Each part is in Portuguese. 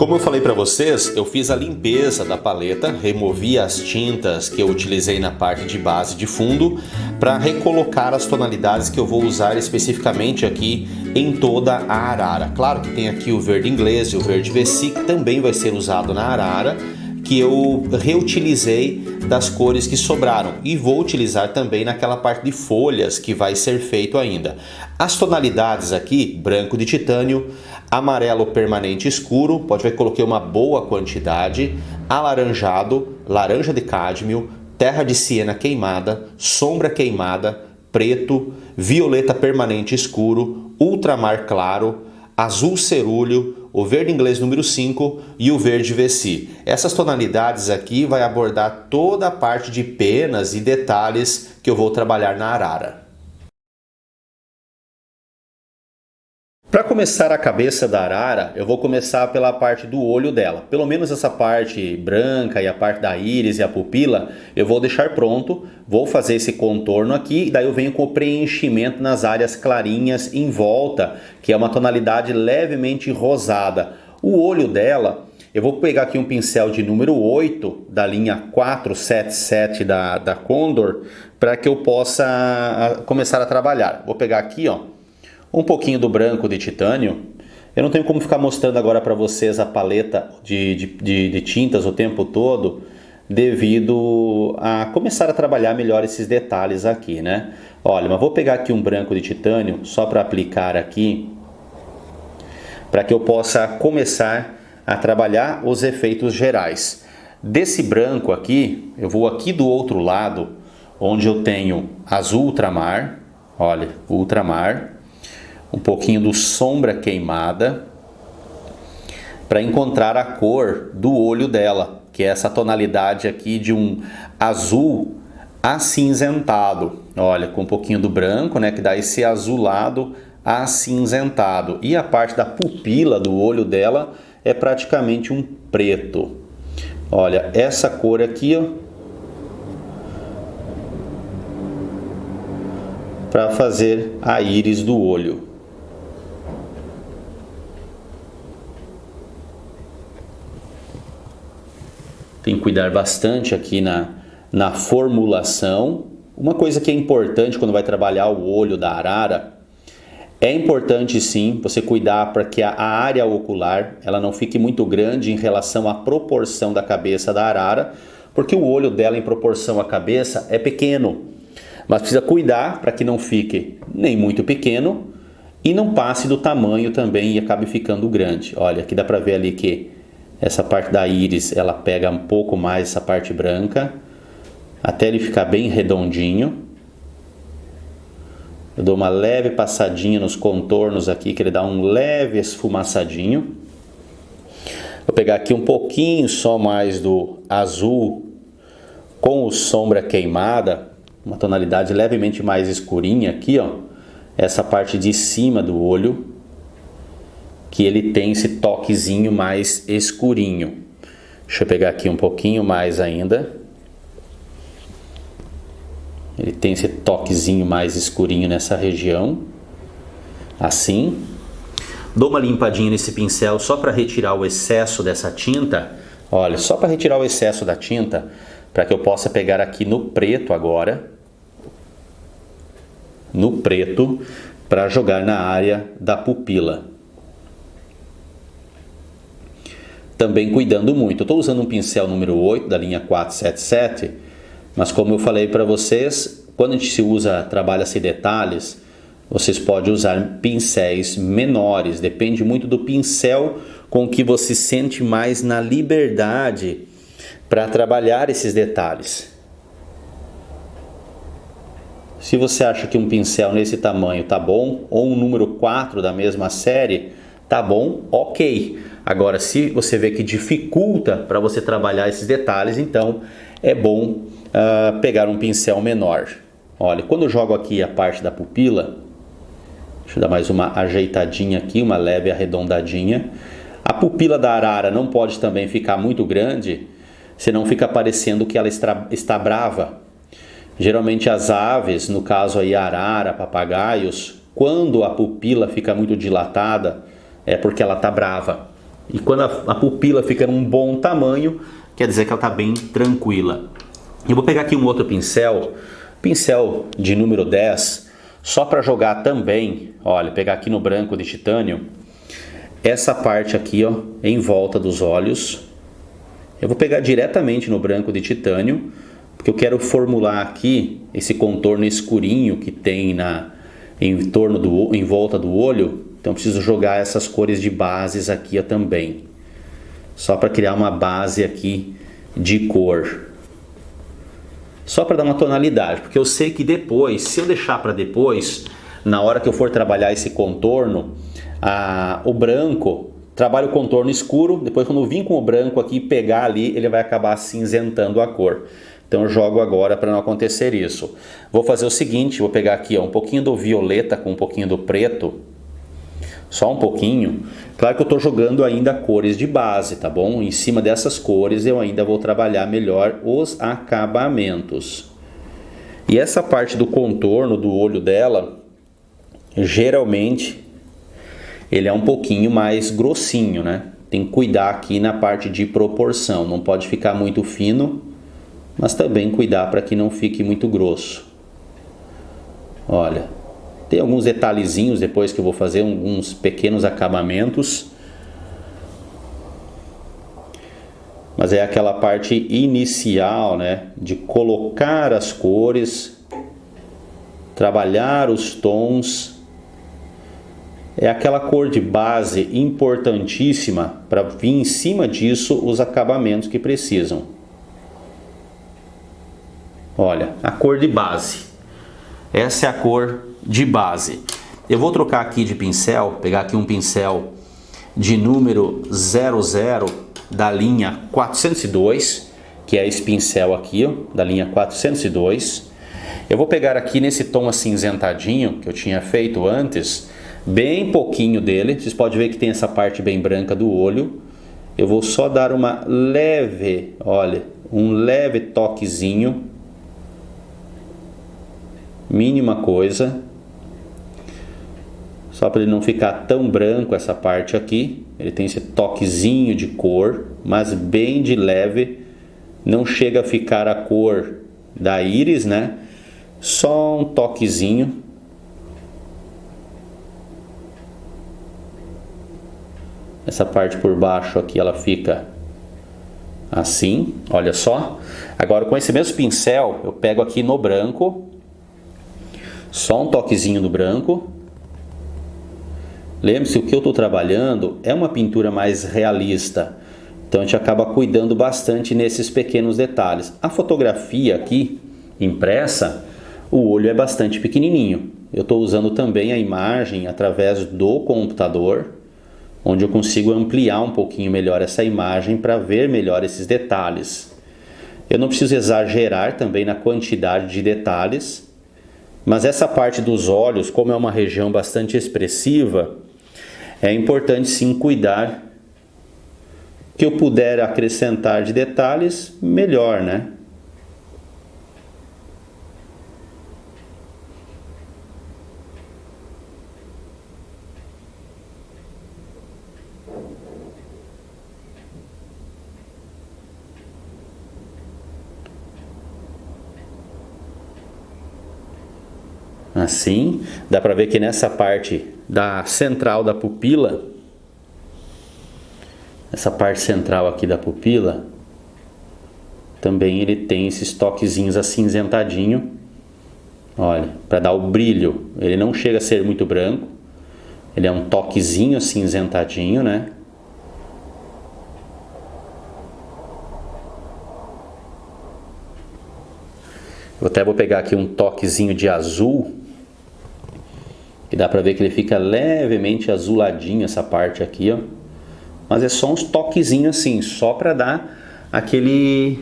Como eu falei para vocês, eu fiz a limpeza da paleta, removi as tintas que eu utilizei na parte de base de fundo para recolocar as tonalidades que eu vou usar especificamente aqui em toda a arara. Claro que tem aqui o verde inglês e o verde VC, que também vai ser usado na arara, que eu reutilizei das cores que sobraram e vou utilizar também naquela parte de folhas que vai ser feito ainda. As tonalidades aqui, branco de titânio, amarelo permanente escuro, pode ver que coloquei uma boa quantidade, alaranjado, laranja de cádmio, terra de siena queimada, sombra queimada, preto, violeta permanente escuro, ultramar claro, azul cerúleo, o verde inglês número 5 e o verde VC. Essas tonalidades aqui vai abordar toda a parte de penas e detalhes que eu vou trabalhar na arara. Para começar a cabeça da arara, eu vou começar pela parte do olho dela. Pelo menos essa parte branca e a parte da íris e a pupila, eu vou deixar pronto. Vou fazer esse contorno aqui e daí eu venho com o preenchimento nas áreas clarinhas em volta, que é uma tonalidade levemente rosada. O olho dela, eu vou pegar aqui um pincel de número 8 da linha 477 da Condor, para que eu possa começar a trabalhar. Vou pegar aqui, ó, um pouquinho do branco de titânio. Eu não tenho como ficar mostrando agora para vocês a paleta de tintas o tempo todo, devido a começar a trabalhar melhor esses detalhes aqui, né? Olha, mas vou pegar aqui um branco de titânio só para aplicar aqui, para que eu possa começar a trabalhar os efeitos gerais. Desse branco aqui, eu vou aqui do outro lado, onde eu tenho azul ultramar, olha, ultramar, um pouquinho do sombra queimada, para encontrar a cor do olho dela, que é essa tonalidade aqui de um azul acinzentado. Olha, com um pouquinho do branco, né, que dá esse azulado acinzentado. E a parte da pupila do olho dela é praticamente um preto. Olha, essa cor aqui, ó, para fazer a íris do olho. Tem que cuidar bastante aqui na formulação. Uma coisa que é importante quando vai trabalhar o olho da arara, é importante sim você cuidar para que a área ocular ela não fique muito grande em relação à proporção da cabeça da arara, porque o olho dela em proporção à cabeça é pequeno. Mas precisa cuidar para que não fique nem muito pequeno e não passe do tamanho também e acabe ficando grande. Olha, aqui dá para ver ali que essa parte da íris, ela pega um pouco mais essa parte branca, até ele ficar bem redondinho. Eu dou uma leve passadinha nos contornos aqui, que ele dá um leve esfumaçadinho. Vou pegar aqui um pouquinho só mais do azul com o sombra queimada, uma tonalidade levemente mais escurinha aqui, ó. Essa parte de cima do olho, que ele tem esse toquezinho mais escurinho. Deixa eu pegar aqui um pouquinho mais ainda. Ele tem esse toquezinho mais escurinho nessa região. Assim. Dou uma limpadinha nesse pincel só para retirar o excesso dessa tinta. Olha, só para retirar o excesso da tinta, para que eu possa pegar aqui no preto agora. No preto, para jogar na área da pupila. Também cuidando muito. Eu estou usando um pincel número 8 da linha 477, mas como eu falei para vocês, quando a gente trabalha-se detalhes, vocês podem usar pincéis menores, depende muito do pincel com que você sente mais na liberdade para trabalhar esses detalhes. Se você acha que um pincel nesse tamanho tá bom, ou um número 4 da mesma série, tá bom, ok. Agora, se você vê que dificulta para você trabalhar esses detalhes, então é bom pegar um pincel menor. Olha, quando eu jogo aqui a parte da pupila, deixa eu dar mais uma ajeitadinha aqui, uma leve arredondadinha. A pupila da arara não pode também ficar muito grande, senão fica parecendo que ela está brava. Geralmente as aves, no caso aí arara, papagaios, quando a pupila fica muito dilatada, é porque ela está brava. E quando a pupila fica num bom tamanho, quer dizer que ela está bem tranquila. Eu vou pegar aqui um outro pincel de número 10, só para jogar também, olha, pegar aqui no branco de titânio, essa parte aqui, ó, em volta dos olhos. Eu vou pegar diretamente no branco de titânio, porque eu quero formular aqui esse contorno escurinho que tem em volta do olho. Então preciso jogar essas cores de bases aqui, ó, também. Só para criar uma base aqui de cor. Só para dar uma tonalidade, porque eu sei que depois, se eu deixar para depois, na hora que eu for trabalhar esse contorno, o branco, trabalho o contorno escuro, depois quando eu vim com o branco aqui e pegar ali, ele vai acabar cinzentando a cor. Então eu jogo agora para não acontecer isso. Vou fazer o seguinte, vou pegar aqui, ó, um pouquinho do violeta com um pouquinho do preto, só um pouquinho. Claro que eu estou jogando ainda cores de base, tá bom? Em cima dessas cores eu ainda vou trabalhar melhor os acabamentos. E essa parte do contorno do olho dela, geralmente, ele é um pouquinho mais grossinho, né? Tem que cuidar aqui na parte de proporção. Não pode ficar muito fino, mas também cuidar para que não fique muito grosso. Olha. Tem alguns detalhezinhos depois que eu vou fazer, alguns pequenos acabamentos. Mas é aquela parte inicial, né? De colocar as cores, trabalhar os tons. É aquela cor de base importantíssima para vir em cima disso os acabamentos que precisam. Olha, a cor de base. Essa é a cor de base. Eu vou trocar aqui de pincel, pegar aqui um pincel de número 00 da linha 402, que é esse pincel aqui, ó, da linha 402. Eu vou pegar aqui nesse tom acinzentadinho que eu tinha feito antes, bem pouquinho dele. Vocês podem ver que tem essa parte bem branca do olho. Eu vou só dar uma leve, olha, um leve toquezinho, mínima coisa, só para ele não ficar tão branco essa parte aqui. Ele tem esse toquezinho de cor, mas bem de leve, não chega a ficar a cor da íris, né? Só um toquezinho. Essa parte por baixo aqui ela fica assim, olha só. Agora com esse mesmo pincel eu pego aqui no branco, só um toquezinho no branco. Lembre-se, o que eu estou trabalhando é uma pintura mais realista, então a gente acaba cuidando bastante nesses pequenos detalhes. A fotografia aqui impressa, o olho é bastante pequenininho. Eu estou usando também a imagem através do computador, onde eu consigo ampliar um pouquinho melhor essa imagem para ver melhor esses detalhes. Eu não preciso exagerar também na quantidade de detalhes, mas essa parte dos olhos, como é uma região bastante expressiva, é importante sim cuidar. Que eu puder acrescentar de detalhes, melhor, né? Assim, dá para ver que nessa parte da central da pupila, essa parte central aqui da pupila, também ele tem esses toquezinhos acinzentadinho, olha, para dar o brilho. Ele não chega a ser muito branco, ele é um toquezinho acinzentadinho, né? Eu até vou pegar aqui um toquezinho de azul, que dá pra ver que ele fica levemente azuladinho essa parte aqui, ó. Mas é só uns toquezinhos assim, só pra dar aquele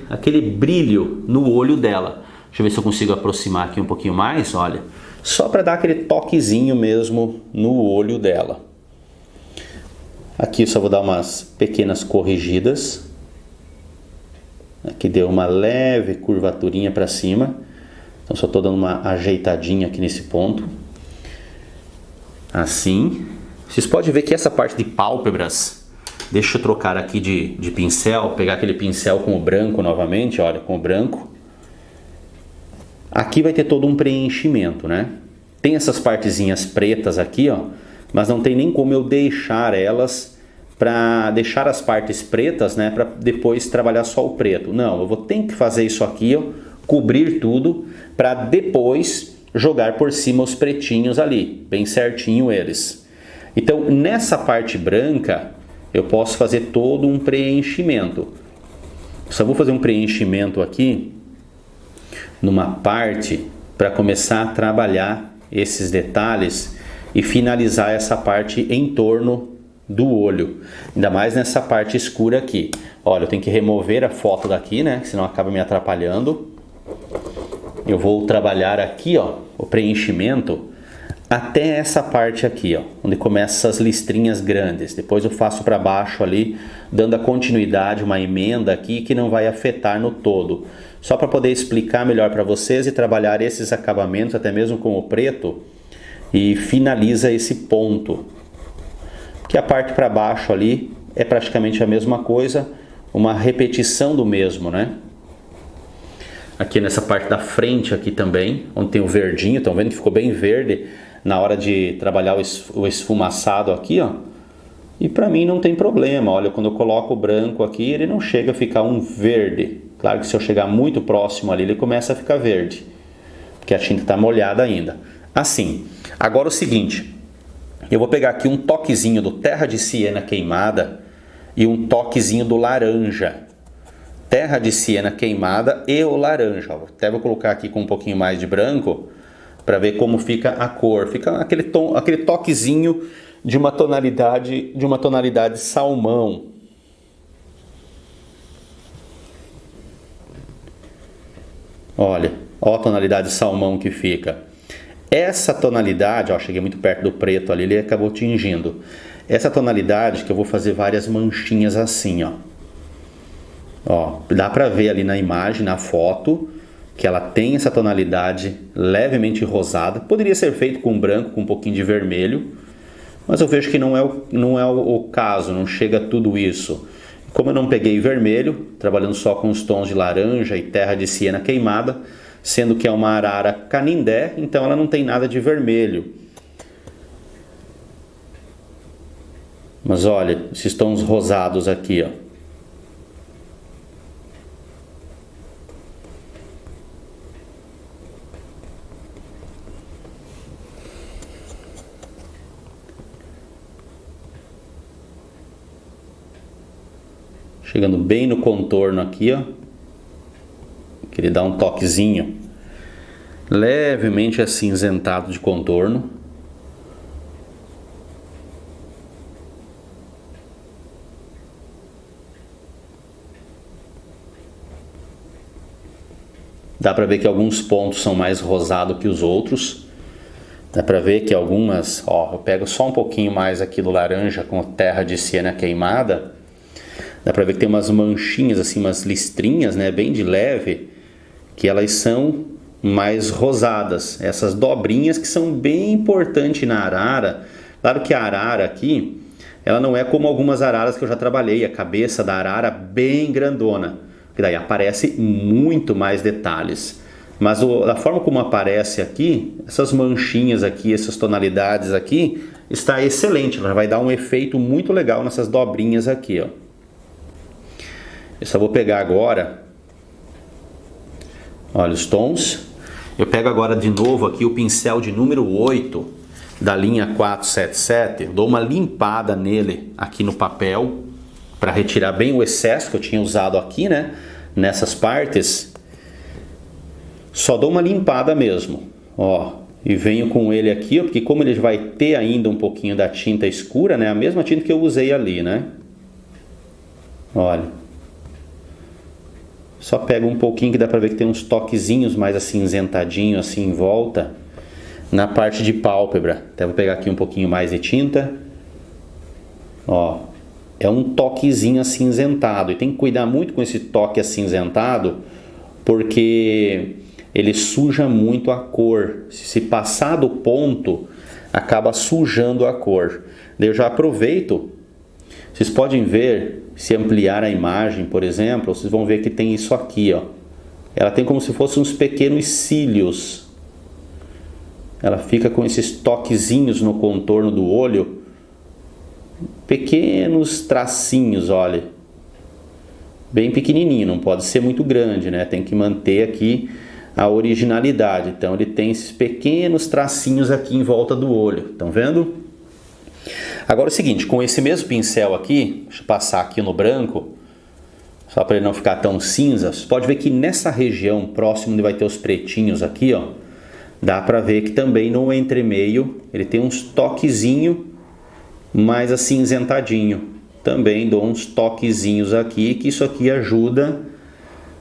brilho no olho dela. Deixa eu ver se eu consigo aproximar aqui um pouquinho mais, olha. Só pra dar aquele toquezinho mesmo no olho dela. Aqui eu só vou dar umas pequenas corrigidas. Aqui deu uma leve curvaturinha pra cima. Então só estou dando uma ajeitadinha aqui nesse ponto. Assim. Vocês podem ver que essa parte de pálpebras Deixa eu trocar aqui de pincel, pegar aquele pincel com o branco novamente, olha, com o branco. Aqui vai ter todo um preenchimento, né? Tem essas partezinhas pretas aqui, ó, mas não tem nem como eu deixar elas para deixar as partes pretas, né, para depois trabalhar só o preto. Não, eu vou ter que fazer isso aqui, ó, cobrir tudo para depois jogar por cima os pretinhos ali, bem certinho eles. Então, nessa parte branca, eu posso fazer todo um preenchimento. Só vou fazer um preenchimento aqui numa parte para começar a trabalhar esses detalhes e finalizar essa parte em torno do olho, ainda mais nessa parte escura aqui. Olha, eu tenho que remover a foto daqui, né, senão acaba me atrapalhando. Eu vou trabalhar aqui, ó, o preenchimento até essa parte aqui, ó, onde começam essas listrinhas grandes. Depois eu faço para baixo ali, dando a continuidade, uma emenda aqui que não vai afetar no todo. Só para poder explicar melhor para vocês e trabalhar esses acabamentos, até mesmo com o preto, e finaliza esse ponto. Porque a parte para baixo ali é praticamente a mesma coisa, uma repetição do mesmo, né? Aqui nessa parte da frente aqui também, onde tem o verdinho, estão vendo que ficou bem verde na hora de trabalhar o esfumaçado aqui, ó. E para mim não tem problema, olha, quando eu coloco o branco aqui, ele não chega a ficar um verde. Claro que se eu chegar muito próximo ali, ele começa a ficar verde, porque a tinta está molhada ainda. Assim, agora o seguinte, eu vou pegar aqui um toquezinho do terra de siena queimada e um toquezinho do laranja. Terra de siena queimada e o laranja. Até vou colocar aqui com um pouquinho mais de branco para ver como fica a cor. Fica aquele tom, aquele toquezinho de uma tonalidade salmão. Olha, ó a tonalidade salmão que fica. Essa tonalidade, ó, cheguei muito perto do preto ali, ele acabou tingindo. Essa tonalidade que eu vou fazer várias manchinhas assim, ó. Ó, dá pra ver ali na imagem, na foto, que ela tem essa tonalidade levemente rosada. Poderia ser feito com branco, com um pouquinho de vermelho, mas eu vejo que não é o caso, não chega a tudo isso. Como eu não peguei vermelho, trabalhando só com os tons de laranja e terra de siena queimada, sendo que é uma arara canindé, então ela não tem nada de vermelho. Mas olha, esses tons rosados aqui, ó. Chegando bem no contorno aqui, ó. Que ele dá um toquezinho levemente acinzentado de contorno. Dá pra ver que alguns pontos são mais rosados que os outros. Dá pra ver que algumas, ó, eu pego só um pouquinho mais aqui do laranja com terra de siena queimada. Dá pra ver que tem umas manchinhas assim, umas listrinhas, né, bem de leve, que elas são mais rosadas. Essas dobrinhas que são bem importantes na arara. Claro que a arara aqui, ela não é como algumas araras que eu já trabalhei, a cabeça da arara bem grandona, que daí aparece muito mais detalhes. Mas a forma como aparece aqui, essas manchinhas aqui, essas tonalidades aqui, está excelente. Ela vai dar um efeito muito legal nessas dobrinhas aqui, ó. Eu só vou pegar agora, olha os tons. Eu pego agora de novo aqui o pincel de número 8 da linha 477, dou uma limpada nele aqui no papel para retirar bem o excesso que eu tinha usado aqui, né, nessas partes. Só dou uma limpada mesmo, ó, e venho com ele aqui, ó, porque como ele vai ter ainda um pouquinho da tinta escura, né, a mesma tinta que eu usei ali, né. Olha. Só pego um pouquinho que dá pra ver que tem uns toquezinhos mais acinzentadinhos assim em volta na parte de pálpebra. Até vou pegar aqui um pouquinho mais de tinta. Ó, é um toquezinho acinzentado. E tem que cuidar muito com esse toque acinzentado, porque ele suja muito a cor. Se passar do ponto, acaba sujando a cor. Daí eu já aproveito Vocês podem ver, se ampliar a imagem, por exemplo, vocês vão ver que tem isso aqui, ó. Ela tem como se fossem uns pequenos cílios. Ela fica com esses toquezinhos no contorno do olho, pequenos tracinhos, olha. Bem pequenininho, não pode ser muito grande, né? Tem que manter aqui a originalidade. Então ele tem esses pequenos tracinhos aqui em volta do olho, estão vendo? Agora é o seguinte, com esse mesmo pincel aqui, deixa eu passar aqui no branco, só para ele não ficar tão cinza, você pode ver que nessa região, próximo onde vai ter os pretinhos aqui, ó, dá para ver que também no entremeio ele tem uns toquezinhos mais acinzentadinho. Também dou uns toquezinhos aqui, que isso aqui ajuda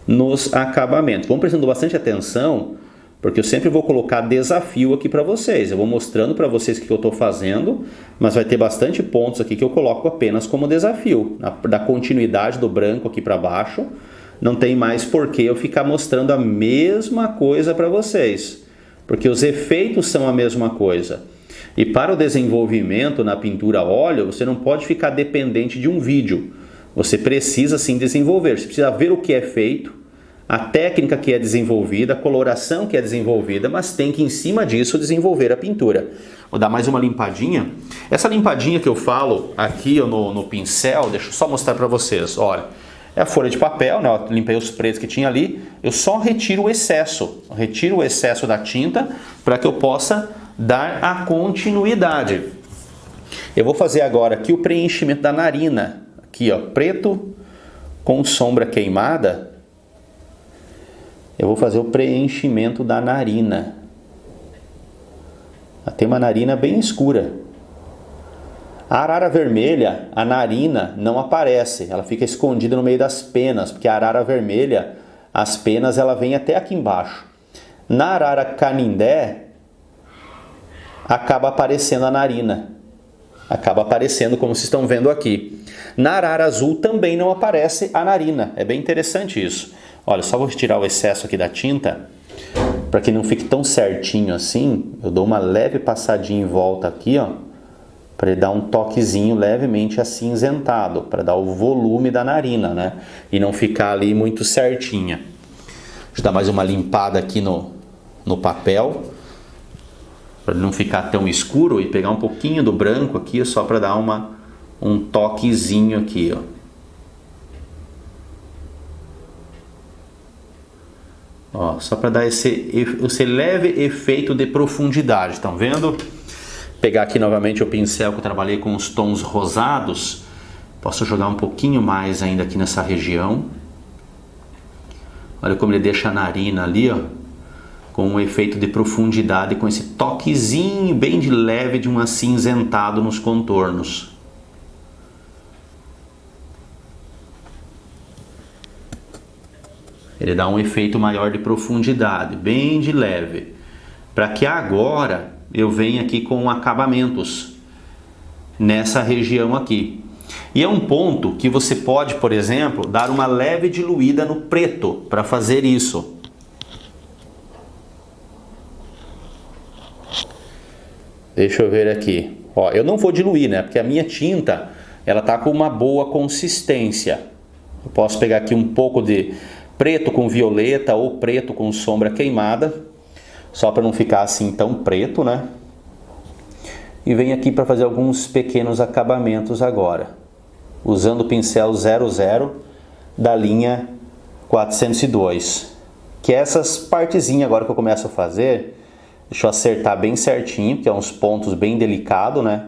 nos acabamentos. Vamos prestando bastante atenção, porque eu sempre vou colocar desafio aqui para vocês. Eu vou mostrando para vocês o que eu estou fazendo, mas vai ter bastante pontos aqui que eu coloco apenas como desafio. Da continuidade do branco aqui para baixo, não tem mais por que eu ficar mostrando a mesma coisa para vocês, porque os efeitos são a mesma coisa. E para o desenvolvimento na pintura a óleo, você não pode ficar dependente de um vídeo. Você precisa sim desenvolver, você precisa ver o que é feito, a técnica que é desenvolvida, a coloração que é desenvolvida, mas tem que em cima disso desenvolver a pintura. Vou dar mais uma limpadinha. Essa limpadinha que eu falo aqui no pincel, deixa eu só mostrar para vocês. Olha, é a folha de papel, né? Eu limpei os pretos que tinha ali, eu só retiro o excesso. Eu retiro o excesso da tinta para que eu possa dar a continuidade. Eu vou fazer agora aqui o preenchimento da narina. Aqui, ó, preto com sombra queimada. Eu vou fazer o preenchimento da narina. Ela tem uma narina bem escura. A arara vermelha, a narina não aparece. Ela fica escondida no meio das penas, porque a arara vermelha, as penas, ela vem até aqui embaixo. Na arara canindé, acaba aparecendo a narina. Acaba aparecendo como vocês estão vendo aqui. Na arara azul também não aparece a narina. É bem interessante isso. Olha, só vou retirar o excesso aqui da tinta, para que não fique tão certinho assim. Eu dou uma leve passadinha em volta aqui, ó, para ele dar um toquezinho levemente acinzentado, para dar o volume da narina, né? E não ficar ali muito certinha. Deixa eu dar mais uma limpada aqui no papel, para não ficar tão escuro, e pegar um pouquinho do branco aqui, só para dar um toquezinho aqui, ó. Ó, só para dar esse leve efeito de profundidade, estão vendo? Pegar aqui novamente o pincel que eu trabalhei com os tons rosados, posso jogar um pouquinho mais ainda aqui nessa região. Olha como ele deixa a narina ali, ó, com um efeito de profundidade, com esse toquezinho bem de leve de um acinzentado nos contornos. Ele dá um efeito maior de profundidade, bem de leve. Para que agora eu venha aqui com acabamentos nessa região aqui. E é um ponto que você pode, por exemplo, dar uma leve diluída no preto para fazer isso. Deixa eu ver aqui. Ó, eu não vou diluir, né? Porque a minha tinta, ela tá com uma boa consistência. Eu posso pegar aqui um pouco de preto com violeta ou preto com sombra queimada, só para não ficar assim tão preto, né? E venho aqui para fazer alguns pequenos acabamentos agora, usando o pincel 00 da linha 402. Que é essas partezinhas agora que eu começo a fazer, deixa eu acertar bem certinho, que é uns pontos bem delicados, né?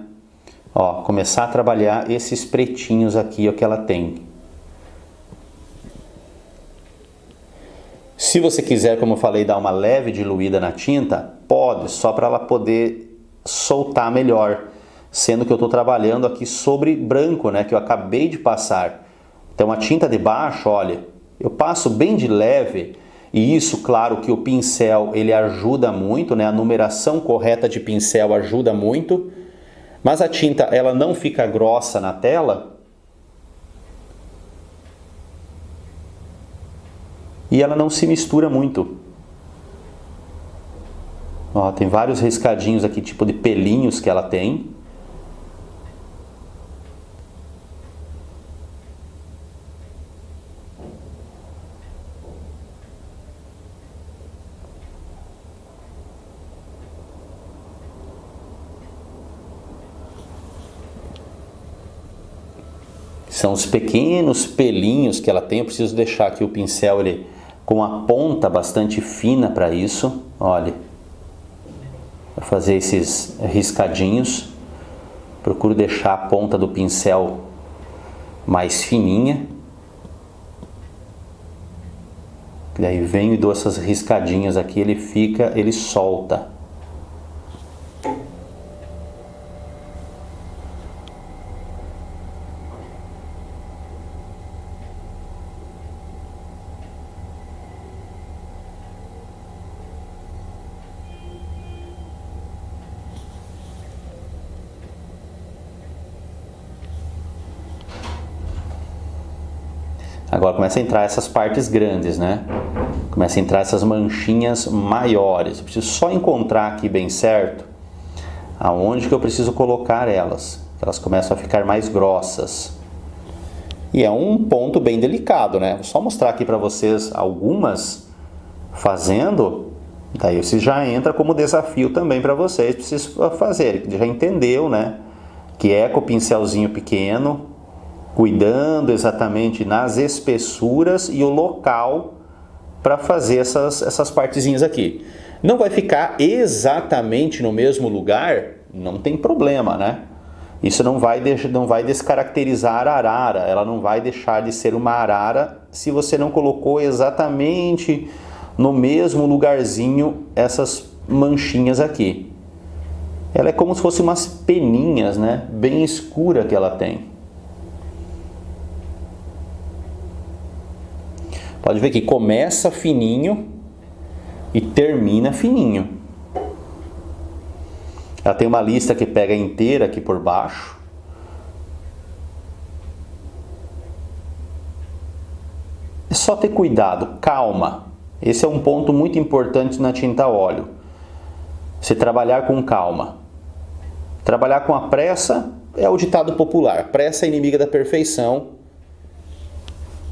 Ó, começar a trabalhar esses pretinhos aqui, ó, que ela tem. Se você quiser, como eu falei, dar uma leve diluída na tinta, pode, só para ela poder soltar melhor. Sendo que eu estou trabalhando aqui sobre branco, né, que eu acabei de passar. Então a tinta de baixo, olha, eu passo bem de leve, e isso, claro, que o pincel ele ajuda muito, né, a numeração correta de pincel ajuda muito, mas a tinta ela não fica grossa na tela, e ela não se mistura muito. Ó, tem vários riscadinhos aqui, tipo de pelinhos que ela tem. São os pequenos pelinhos que ela tem. Eu preciso deixar aqui o pincel ele com a ponta bastante fina para isso. Olha, vou fazer esses riscadinhos. Procuro deixar a ponta do pincel mais fininha. Daí venho e dou essas riscadinhas aqui, ele solta. Agora começa a entrar essas partes grandes, né? Começa a entrar essas manchinhas maiores. Eu preciso só encontrar aqui bem certo aonde que eu preciso colocar elas. Elas começam a ficar mais grossas. E é um ponto bem delicado, né? Vou só mostrar aqui para vocês algumas fazendo. Daí você já entra como desafio também para vocês. Preciso fazer. Já entendeu, né? Que é com o pincelzinho pequeno, cuidando exatamente nas espessuras e o local para fazer essas partezinhas aqui. Não vai ficar exatamente no mesmo lugar, não tem problema, né? Isso não vai descaracterizar a arara, ela não vai deixar de ser uma arara se você não colocou exatamente no mesmo lugarzinho essas manchinhas aqui. Ela é como se fosse umas peninhas, né? Bem escura que ela tem. Pode ver que começa fininho e termina fininho. Ela tem uma lista que pega inteira aqui por baixo. É só ter cuidado, calma. Esse é um ponto muito importante na tinta a óleo. Você trabalhar com calma. Trabalhar com a pressa é o ditado popular. Pressa é inimiga da perfeição.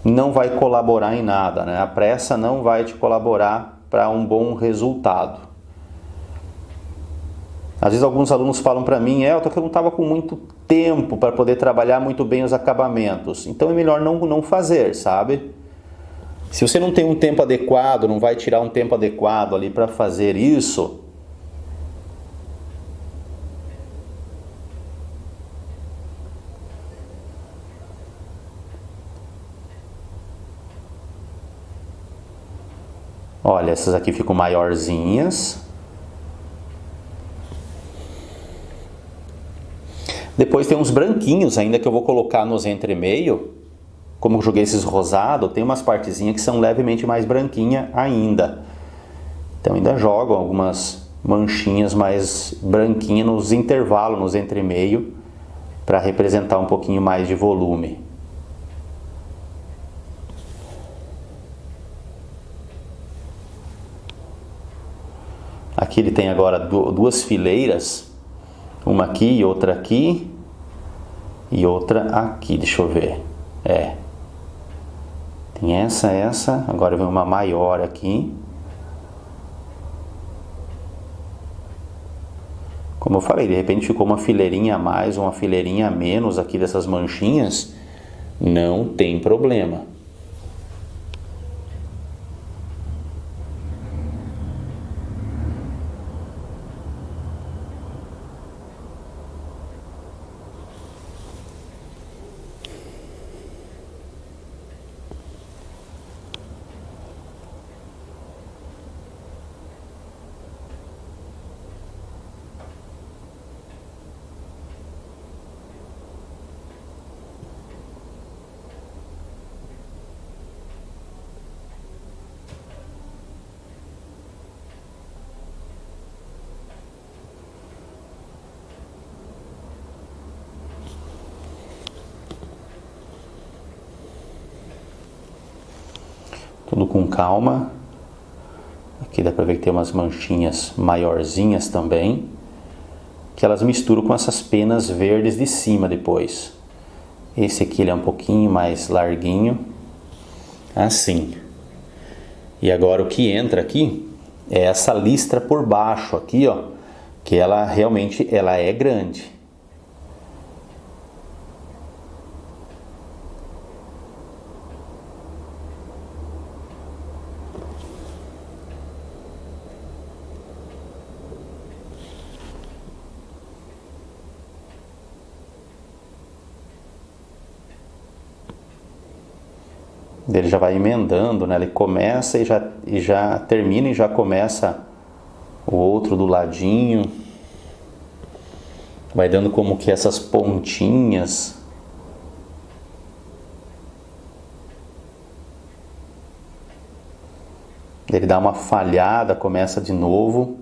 Não vai colaborar em nada, né? A pressa não vai te colaborar para um bom resultado. Às vezes alguns alunos falam para mim, Elton, que eu não estava com muito tempo para poder trabalhar muito bem os acabamentos. Então é melhor não fazer, sabe? Se você não tem um tempo adequado, não vai tirar um tempo adequado ali para fazer isso, olha, essas aqui ficam maiorzinhas. Depois tem uns branquinhos ainda que eu vou colocar nos entremeio. Como eu joguei esses rosados, tem umas partezinhas que são levemente mais branquinha ainda. Então ainda jogo algumas manchinhas mais branquinhas nos intervalos, nos entremeio, para representar um pouquinho mais de volume. Aqui ele tem agora duas fileiras, uma aqui e outra aqui, deixa eu ver, tem essa, agora vem uma maior aqui. Como eu falei, de repente ficou uma fileirinha a mais, uma fileirinha a menos aqui dessas manchinhas, não tem problema. Tudo com calma. Aqui dá pra ver que tem umas manchinhas maiorzinhas também, que elas misturam com essas penas verdes de cima depois. Esse aqui ele é um pouquinho mais larguinho, assim. E agora o que entra aqui é essa listra por baixo aqui, ó, que ela realmente é grande. Ele já vai emendando, né? Ele começa e já termina e já começa o outro do ladinho. Vai dando como que essas pontinhas. Ele dá uma falhada, começa de novo.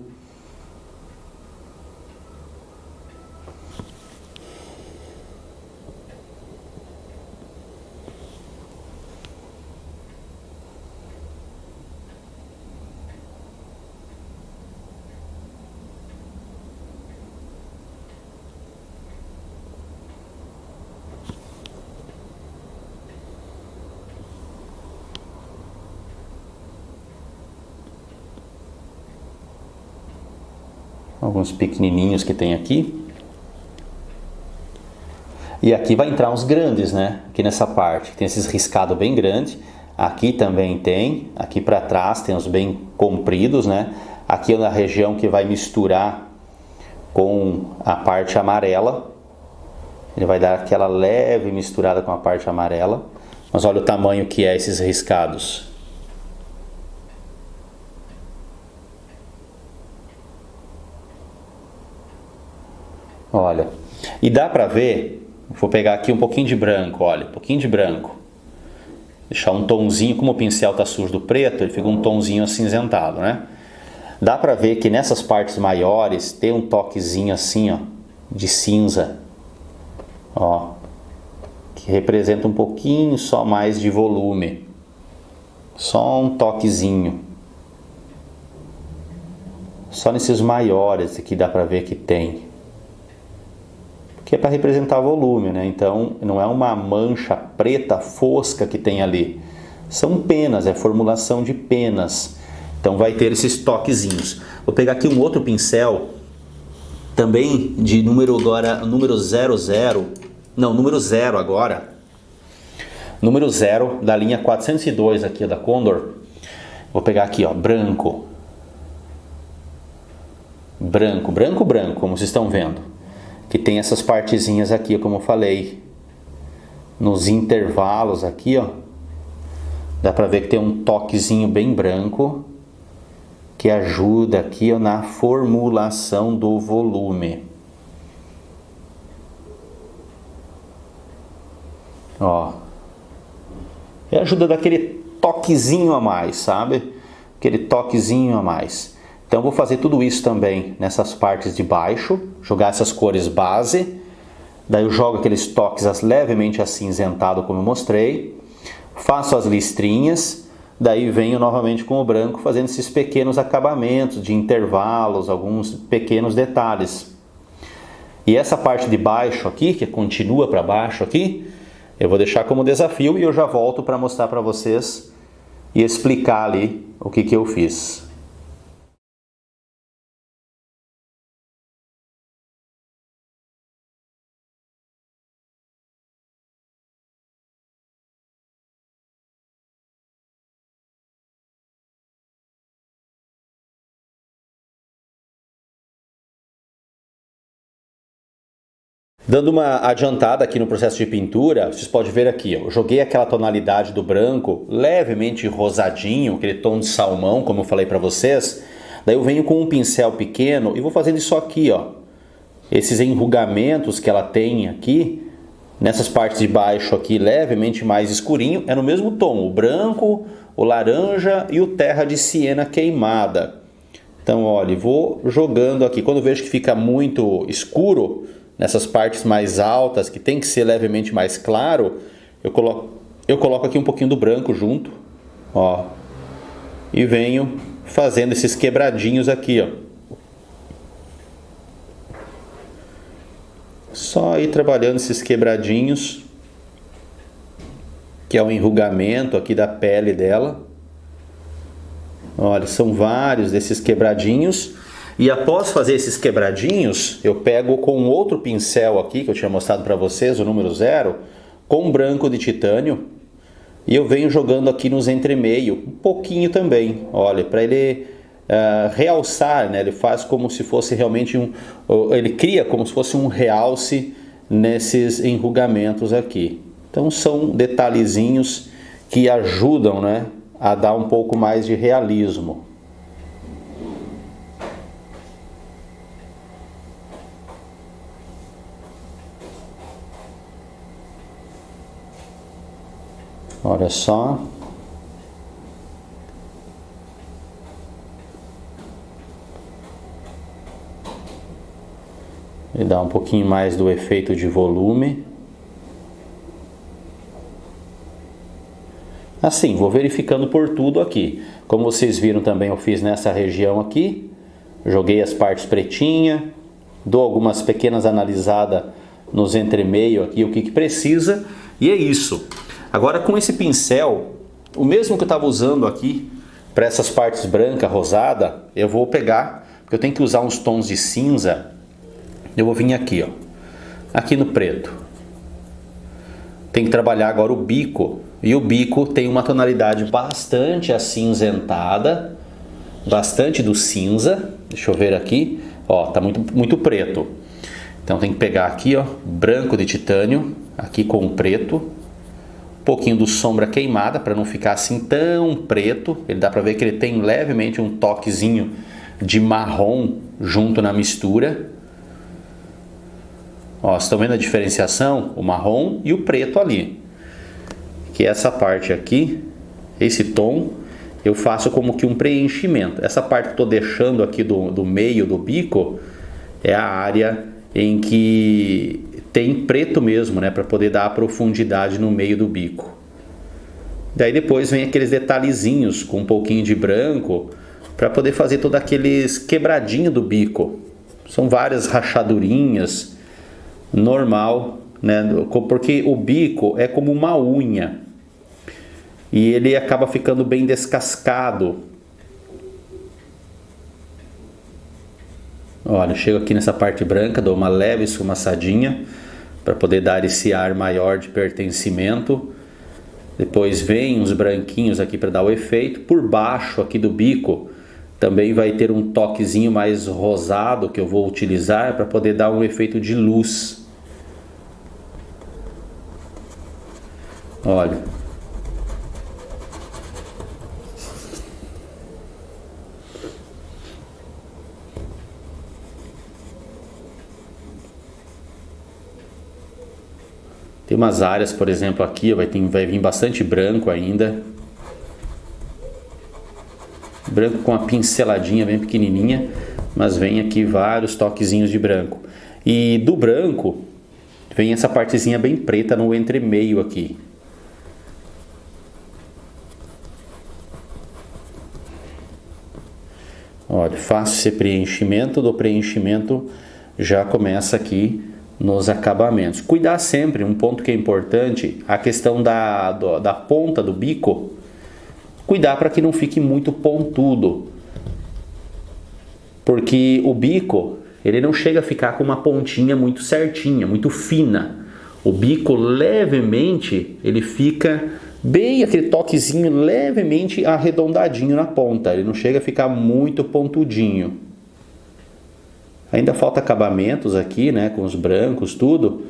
Alguns pequenininhos que tem aqui. E aqui vai entrar uns grandes, né? Aqui nessa parte tem esses riscados bem grandes. Aqui também tem. Aqui para trás tem os bem compridos, né? Aqui é na região que vai misturar com a parte amarela. Ele vai dar aquela leve misturada com a parte amarela. Mas olha o tamanho que é esses riscados. Olha, e dá pra ver, vou pegar aqui um pouquinho de branco, olha, um pouquinho de branco. Deixar um tonzinho, como o pincel tá sujo do preto, ele fica um tonzinho acinzentado, né? Dá pra ver que nessas partes maiores tem um toquezinho assim, ó, de cinza. Ó, que representa um pouquinho só mais de volume. Só um toquezinho. Só nesses maiores aqui dá pra ver que tem. Que é para representar volume, né? Então não é uma mancha preta fosca que tem ali, são penas, é formulação de penas, então vai ter esses toquezinhos. Vou pegar aqui um outro pincel, também de número agora, número 00, não, número 0 agora, número 0 da linha 402 aqui da Condor. Vou pegar aqui, ó, branco, branco, branco, branco, como vocês estão vendo. Que tem essas partezinhas aqui, como eu falei, nos intervalos aqui, ó, dá pra ver que tem um toquezinho bem branco, que ajuda aqui, ó, na formulação do volume. Ó, e ajuda daquele toquezinho a mais, sabe? Aquele toquezinho a mais. Então vou fazer tudo isso também nessas partes de baixo, jogar essas cores base, daí eu jogo aqueles toques levemente acinzentado como eu mostrei, faço as listrinhas, daí venho novamente com o branco fazendo esses pequenos acabamentos de intervalos, alguns pequenos detalhes. E essa parte de baixo aqui, que continua para baixo aqui, eu vou deixar como desafio e eu já volto para mostrar para vocês e explicar ali o que eu fiz. Dando uma adiantada aqui no processo de pintura, vocês podem ver aqui, ó, eu joguei aquela tonalidade do branco levemente rosadinho, aquele tom de salmão, como eu falei para vocês. Daí eu venho com um pincel pequeno e vou fazendo isso aqui, ó. Esses enrugamentos que ela tem aqui, nessas partes de baixo aqui, levemente mais escurinho, é no mesmo tom, o branco, o laranja e o terra de siena queimada. Então, olha, vou jogando aqui. Quando eu vejo que fica muito escuro, nessas partes mais altas, que tem que ser levemente mais claro, eu coloco aqui um pouquinho do branco junto, ó, e venho fazendo esses quebradinhos aqui, ó. Só ir trabalhando esses quebradinhos, que é o enrugamento aqui da pele dela. Olha, são vários desses quebradinhos. E após fazer esses quebradinhos, eu pego com outro pincel aqui, que eu tinha mostrado para vocês, o número 0, com branco de titânio. E eu venho jogando aqui nos entremeio, um pouquinho também, olha, para ele realçar, né? Ele faz como se fosse realmente ele cria como se fosse um realce nesses enrugamentos aqui. Então são detalhezinhos que ajudam, né, a dar um pouco mais de realismo. Olha só. E dá um pouquinho mais do efeito de volume. Assim, vou verificando por tudo aqui. Como vocês viram também, eu fiz nessa região aqui. Joguei as partes pretinhas. Dou algumas pequenas analisadas nos entremeio aqui, o que precisa. E é isso. Agora com esse pincel, o mesmo que eu estava usando aqui, para essas partes branca, rosada, eu vou pegar, porque eu tenho que usar uns tons de cinza. Eu vou vir aqui, ó, aqui no preto. Tem que trabalhar agora o bico. E o bico tem uma tonalidade bastante acinzentada, bastante do cinza. Deixa eu ver aqui, ó, tá muito preto. Então tem que pegar aqui, ó, branco de titânio, aqui com o preto. Um pouquinho do sombra queimada para não ficar assim tão preto. Ele dá para ver que ele tem levemente um toquezinho de marrom junto na mistura. Ó, vocês estão vendo a diferenciação? O marrom e o preto ali. Que essa parte aqui, esse tom, eu faço como que um preenchimento. Essa parte que eu estou deixando aqui do meio do bico é a área em que tem preto mesmo, né? Para poder dar a profundidade no meio do bico. Daí depois vem aqueles detalhezinhos com um pouquinho de branco para poder fazer todos aqueles quebradinhos do bico. São várias rachadurinhas. Normal, né? Porque o bico é como uma unha e ele acaba ficando bem descascado. Olha, chego aqui nessa parte branca, dou uma leve esfumaçadinha para poder dar esse ar maior de pertencimento. Depois vem uns branquinhos aqui para dar o efeito. Por baixo aqui do bico também vai ter um toquezinho mais rosado que eu vou utilizar para poder dar um efeito de luz. Olha. Tem umas áreas, por exemplo, aqui vai vir bastante branco ainda. Branco com uma pinceladinha bem pequenininha, mas vem aqui vários toquezinhos de branco. E do branco vem essa partezinha bem preta no entremeio aqui. Olha, faço esse preenchimento, do preenchimento já começa aqui nos acabamentos. Cuidar sempre, um ponto que é importante, a questão da ponta do bico. Cuidar para que não fique muito pontudo. Porque o bico, ele não chega a ficar com uma pontinha muito certinha, muito fina. O bico levemente, ele fica bem aquele toquezinho levemente arredondadinho na ponta. Ele não chega a ficar muito pontudinho. Ainda falta acabamentos aqui, né, com os brancos, tudo.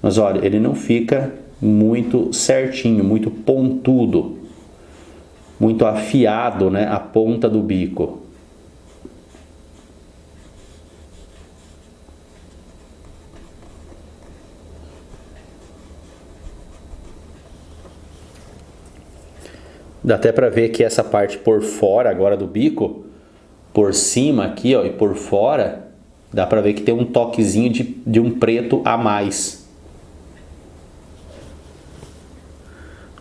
Mas olha, ele não fica muito certinho, muito pontudo. Muito afiado, né, a ponta do bico. Dá até para ver que essa parte por fora agora do bico, por cima aqui, ó, e por fora, dá para ver que tem um toquezinho de um preto a mais.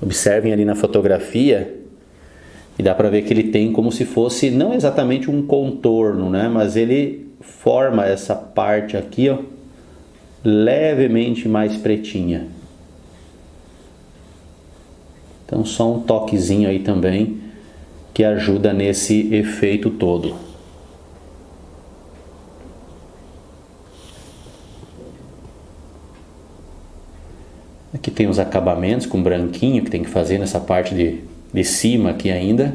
Observem ali na fotografia e dá para ver que ele tem como se fosse não exatamente um contorno, né, mas ele forma essa parte aqui, ó, levemente mais pretinha. Então só um toquezinho aí também que ajuda nesse efeito todo. Aqui tem os acabamentos com branquinho que tem que fazer nessa parte de cima aqui ainda.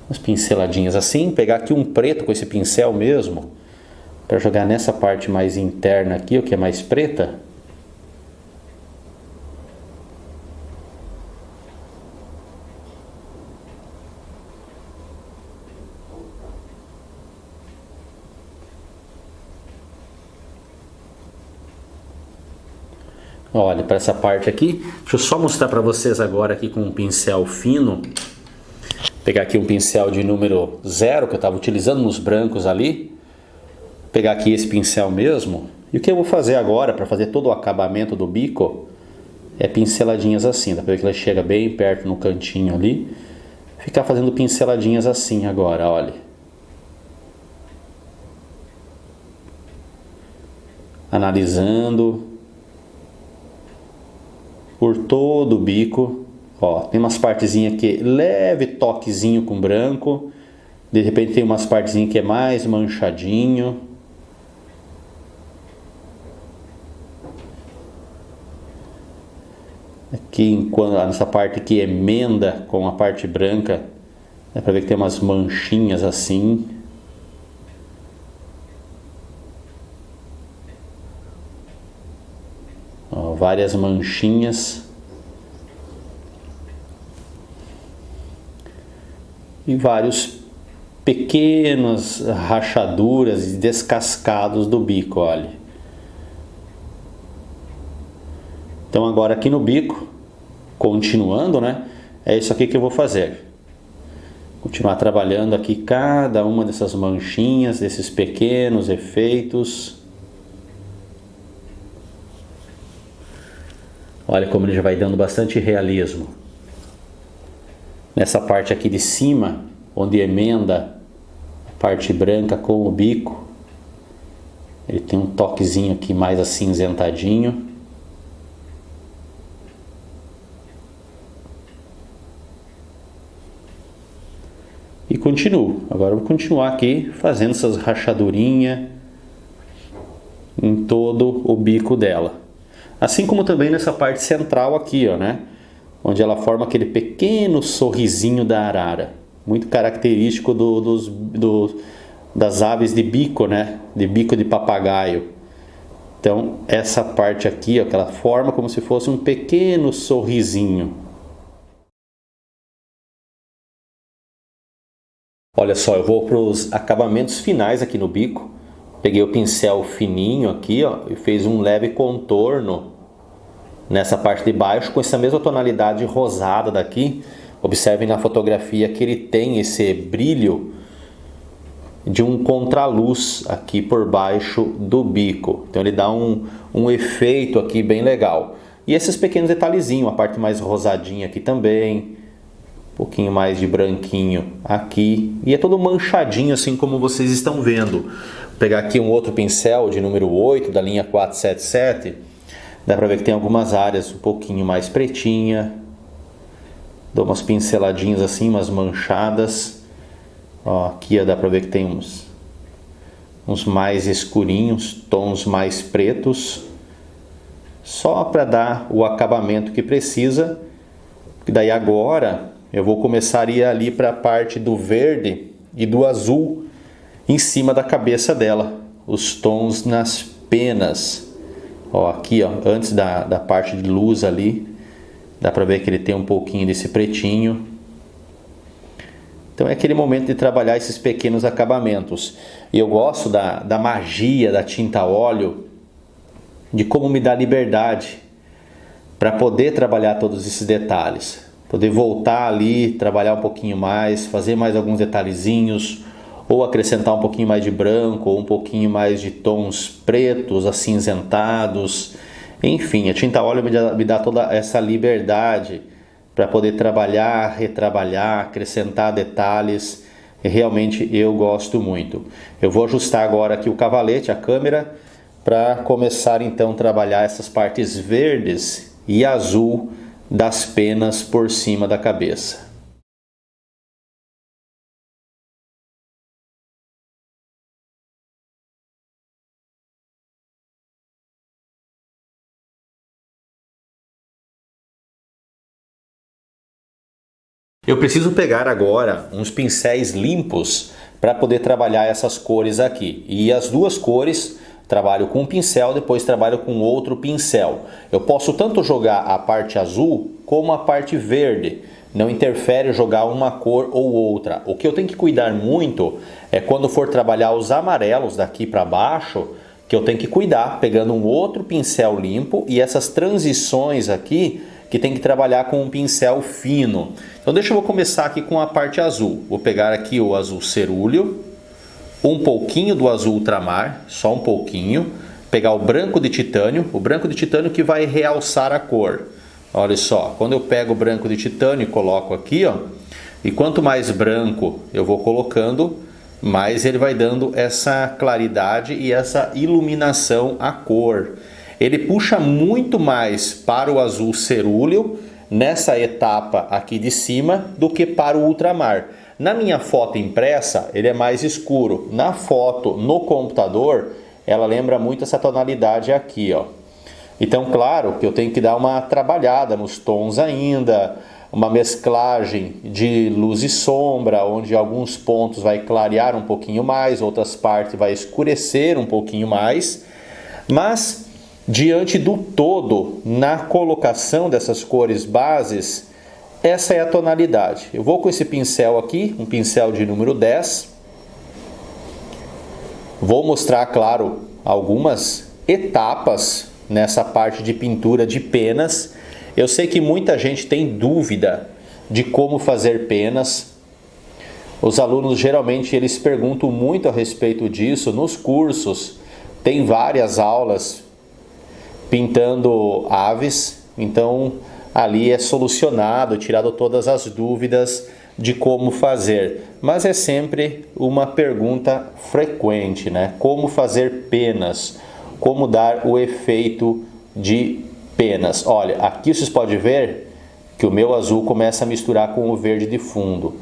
Umas pinceladinhas assim, pegar aqui um preto com esse pincel mesmo, para jogar nessa parte mais interna aqui, o que é mais preta. Olha, para essa parte aqui, deixa eu só mostrar para vocês agora aqui com um pincel fino. Pegar aqui um pincel de número 0 que eu estava utilizando nos brancos ali. Pegar aqui esse pincel mesmo. E o que eu vou fazer agora para fazer todo o acabamento do bico é pinceladinhas assim. Dá para ver que ela chega bem perto no cantinho ali. Ficar fazendo pinceladinhas assim agora, olha. Analisando por todo o bico. Ó, tem umas partezinhas aqui, leve toquezinho com branco. De repente tem umas partezinhas que é mais manchadinho. Aqui, nessa parte aqui emenda com a parte branca, dá pra ver que tem umas manchinhas assim. Ó, várias manchinhas. E vários pequenas rachaduras e descascados do bico, olha. Então agora aqui no bico, continuando, né? É isso aqui que eu vou fazer. Continuar trabalhando aqui cada uma dessas manchinhas, desses pequenos efeitos. Olha como ele já vai dando bastante realismo. Nessa parte aqui de cima, onde emenda a parte branca com o bico, ele tem um toquezinho aqui mais acinzentadinho. E continuo. Agora eu vou continuar aqui fazendo essas rachadurinhas em todo o bico dela. Assim como também nessa parte central aqui, ó, né? Onde ela forma aquele pequeno sorrisinho da arara, muito característico das aves de bico, né? De bico de papagaio. Então essa parte aqui, ó, que ela forma como se fosse um pequeno sorrisinho. Olha só, eu vou para os acabamentos finais aqui no bico. Peguei o pincel fininho aqui, ó, e fiz um leve contorno nessa parte de baixo com essa mesma tonalidade rosada daqui. Observem na fotografia que ele tem esse brilho de um contraluz aqui por baixo do bico. Então ele dá um efeito aqui bem legal. E esses pequenos detalhezinhos, a parte mais rosadinha aqui também, um pouquinho mais de branquinho aqui. E é todo manchadinho assim como vocês estão vendo. Vou pegar aqui um outro pincel de número 8 da linha 477. Dá pra ver que tem algumas áreas um pouquinho mais pretinha. Dou umas pinceladinhas assim, umas manchadas. Ó, aqui ó, dá pra ver que tem uns mais escurinhos, tons mais pretos. Só para dar o acabamento que precisa. E daí agora eu vou começar a ir ali para a parte do verde e do azul em cima da cabeça dela. Os tons nas penas. Ó, aqui ó, antes da parte de luz ali, dá pra ver que ele tem um pouquinho desse pretinho. Então é aquele momento de trabalhar esses pequenos acabamentos. E eu gosto da magia da tinta a óleo, de como me dá liberdade para poder trabalhar todos esses detalhes. Poder voltar ali, trabalhar um pouquinho mais, fazer mais alguns detalhezinhos, ou acrescentar um pouquinho mais de branco, ou um pouquinho mais de tons pretos, acinzentados. Enfim, a tinta a óleo me dá toda essa liberdade para poder trabalhar, retrabalhar, acrescentar detalhes. E realmente eu gosto muito. Eu vou ajustar agora aqui o cavalete, a câmera, para começar então a trabalhar essas partes verdes e azul das penas por cima da cabeça. Eu preciso pegar agora uns pincéis limpos para poder trabalhar essas cores aqui. E as duas cores, trabalho com um pincel, depois trabalho com outro pincel. Eu posso tanto jogar a parte azul como a parte verde. Não interfere jogar uma cor ou outra. O que eu tenho que cuidar muito é quando for trabalhar os amarelos daqui para baixo, que eu tenho que cuidar, pegando um outro pincel limpo e essas transições aqui que tem que trabalhar com um pincel fino. Então deixa eu começar aqui com a parte azul. Vou pegar aqui o azul cerúleo, um pouquinho do azul ultramar, só um pouquinho. Pegar o branco de titânio que vai realçar a cor. Olha só, quando eu pego o branco de titânio e coloco aqui, ó, e quanto mais branco eu vou colocando, mais ele vai dando essa claridade e essa iluminação à cor. Ele puxa muito mais para o azul cerúleo nessa etapa aqui de cima do que para o ultramar. Na minha foto impressa, ele é mais escuro. Na foto no computador, ela lembra muito essa tonalidade aqui, ó. Então, claro que eu tenho que dar uma trabalhada nos tons ainda, uma mesclagem de luz e sombra, onde alguns pontos vai clarear um pouquinho mais, outras partes vai escurecer um pouquinho mais. Mas, diante do todo, na colocação dessas cores bases, essa é a tonalidade. Eu vou com esse pincel aqui, um pincel de número 10. Vou mostrar, claro, algumas etapas nessa parte de pintura de penas. Eu sei que muita gente tem dúvida de como fazer penas. Os alunos geralmente eles perguntam muito a respeito disso nos cursos. Tem várias aulas pintando aves, então ali é solucionado, tirado todas as dúvidas de como fazer. Mas é sempre uma pergunta frequente, né? Como fazer penas? Como dar o efeito de penas? Olha, aqui vocês podem ver que o meu azul começa a misturar com o verde de fundo.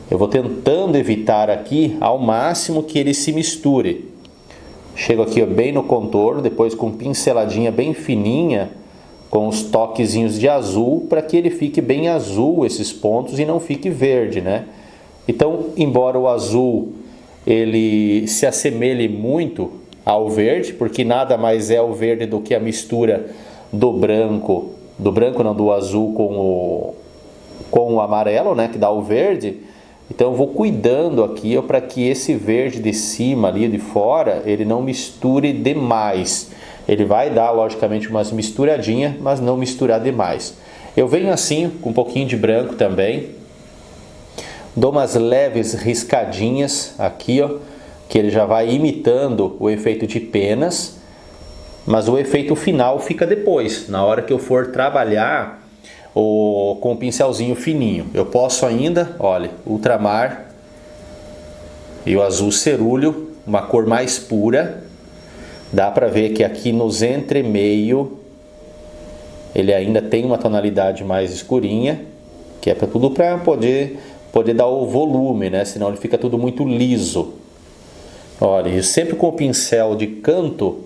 Eu vou tentando evitar aqui ao máximo que ele se misture. Chego aqui ó, bem no contorno, depois com pinceladinha bem fininha, com os toquezinhos de azul, para que ele fique bem azul esses pontos e não fique verde, né? Então, embora o azul ele se assemelhe muito ao verde, porque nada mais é o verde do que a mistura do azul com o amarelo, né, que dá o verde. Então eu vou cuidando aqui para que esse verde de cima ali de fora, ele não misture demais. Ele vai dar logicamente umas misturadinhas, mas não misturar demais. Eu venho assim com um pouquinho de branco também. Dou umas leves riscadinhas aqui, ó, que ele já vai imitando o efeito de penas, mas o efeito final fica depois, na hora que eu for trabalhar com o pincelzinho fininho. Eu posso ainda, olha, ultramar e o azul cerúleo, uma cor mais pura. Dá para ver que aqui nos entremeio ele ainda tem uma tonalidade mais escurinha, que é para tudo para poder dar o volume, né? Senão ele fica tudo muito liso. Olha, e sempre com o pincel de canto.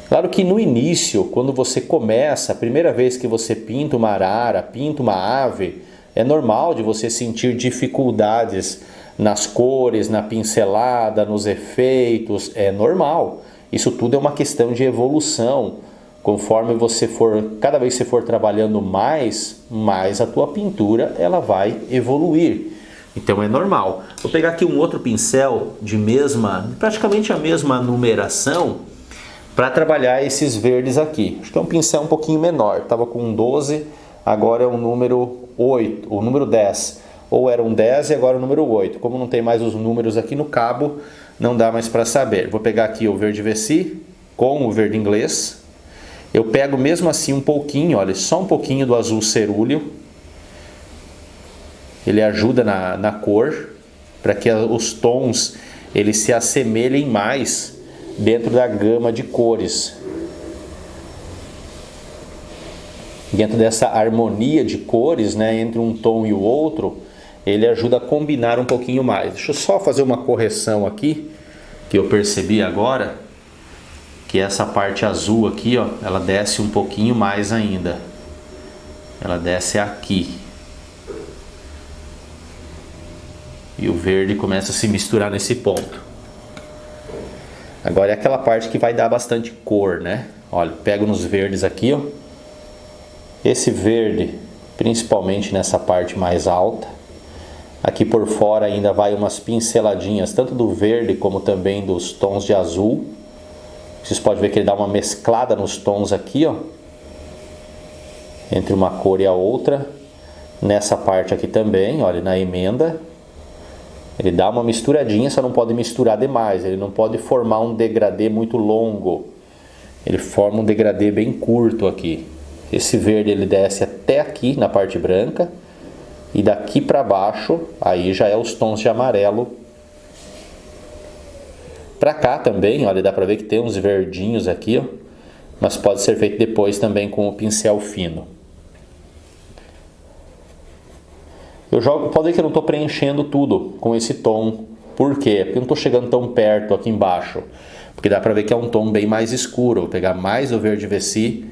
Claro que no início, quando você começa, a primeira vez que você pinta uma arara, pinta uma ave, é normal de você sentir dificuldades nas cores, na pincelada, nos efeitos, é normal. Isso tudo é uma questão de evolução. Conforme você for, cada vez que você for trabalhando mais a tua pintura ela vai evoluir. Então é normal. Vou pegar aqui um outro pincel de praticamente a mesma numeração, para trabalhar esses verdes aqui. Acho que é um pincel um pouquinho menor. Estava com um 12, agora é um número 8, o número 10. Ou era um 10 e agora é o número 8. Como não tem mais os números aqui no cabo, não dá mais para saber. Vou pegar aqui o verde Vessi com o verde inglês. Eu pego mesmo assim um pouquinho, olha, só um pouquinho do azul cerúleo. Ele ajuda na cor, para que os tons eles se assemelhem mais dentro da gama de cores. Dentro dessa harmonia de cores, né, entre um tom e o outro, ele ajuda a combinar um pouquinho mais. Deixa eu só fazer uma correção aqui, que eu percebi agora, que essa parte azul aqui, ó, ela desce um pouquinho mais ainda. Ela desce aqui. E o verde começa a se misturar nesse ponto. Agora é aquela parte que vai dar bastante cor, né? Olha, pego nos verdes aqui, ó. Esse verde, principalmente nessa parte mais alta. Aqui por fora ainda vai umas pinceladinhas, tanto do verde como também dos tons de azul. Vocês podem ver que ele dá uma mesclada nos tons aqui, ó, entre uma cor e a outra. Nessa parte aqui também, olha, na emenda, ele dá uma misturadinha, só não pode misturar demais, ele não pode formar um degradê muito longo, ele forma um degradê bem curto aqui. Esse verde ele desce até aqui na parte branca, e daqui para baixo, aí já é os tons de amarelo. Para cá também, olha, dá para ver que tem uns verdinhos aqui, ó, mas pode ser feito depois também com o pincel fino. Eu jogo, pode ver que eu não estou preenchendo tudo com esse tom. Por quê? Porque eu não estou chegando tão perto aqui embaixo. Porque dá para ver que é um tom bem mais escuro. Vou pegar mais do verde Vessi,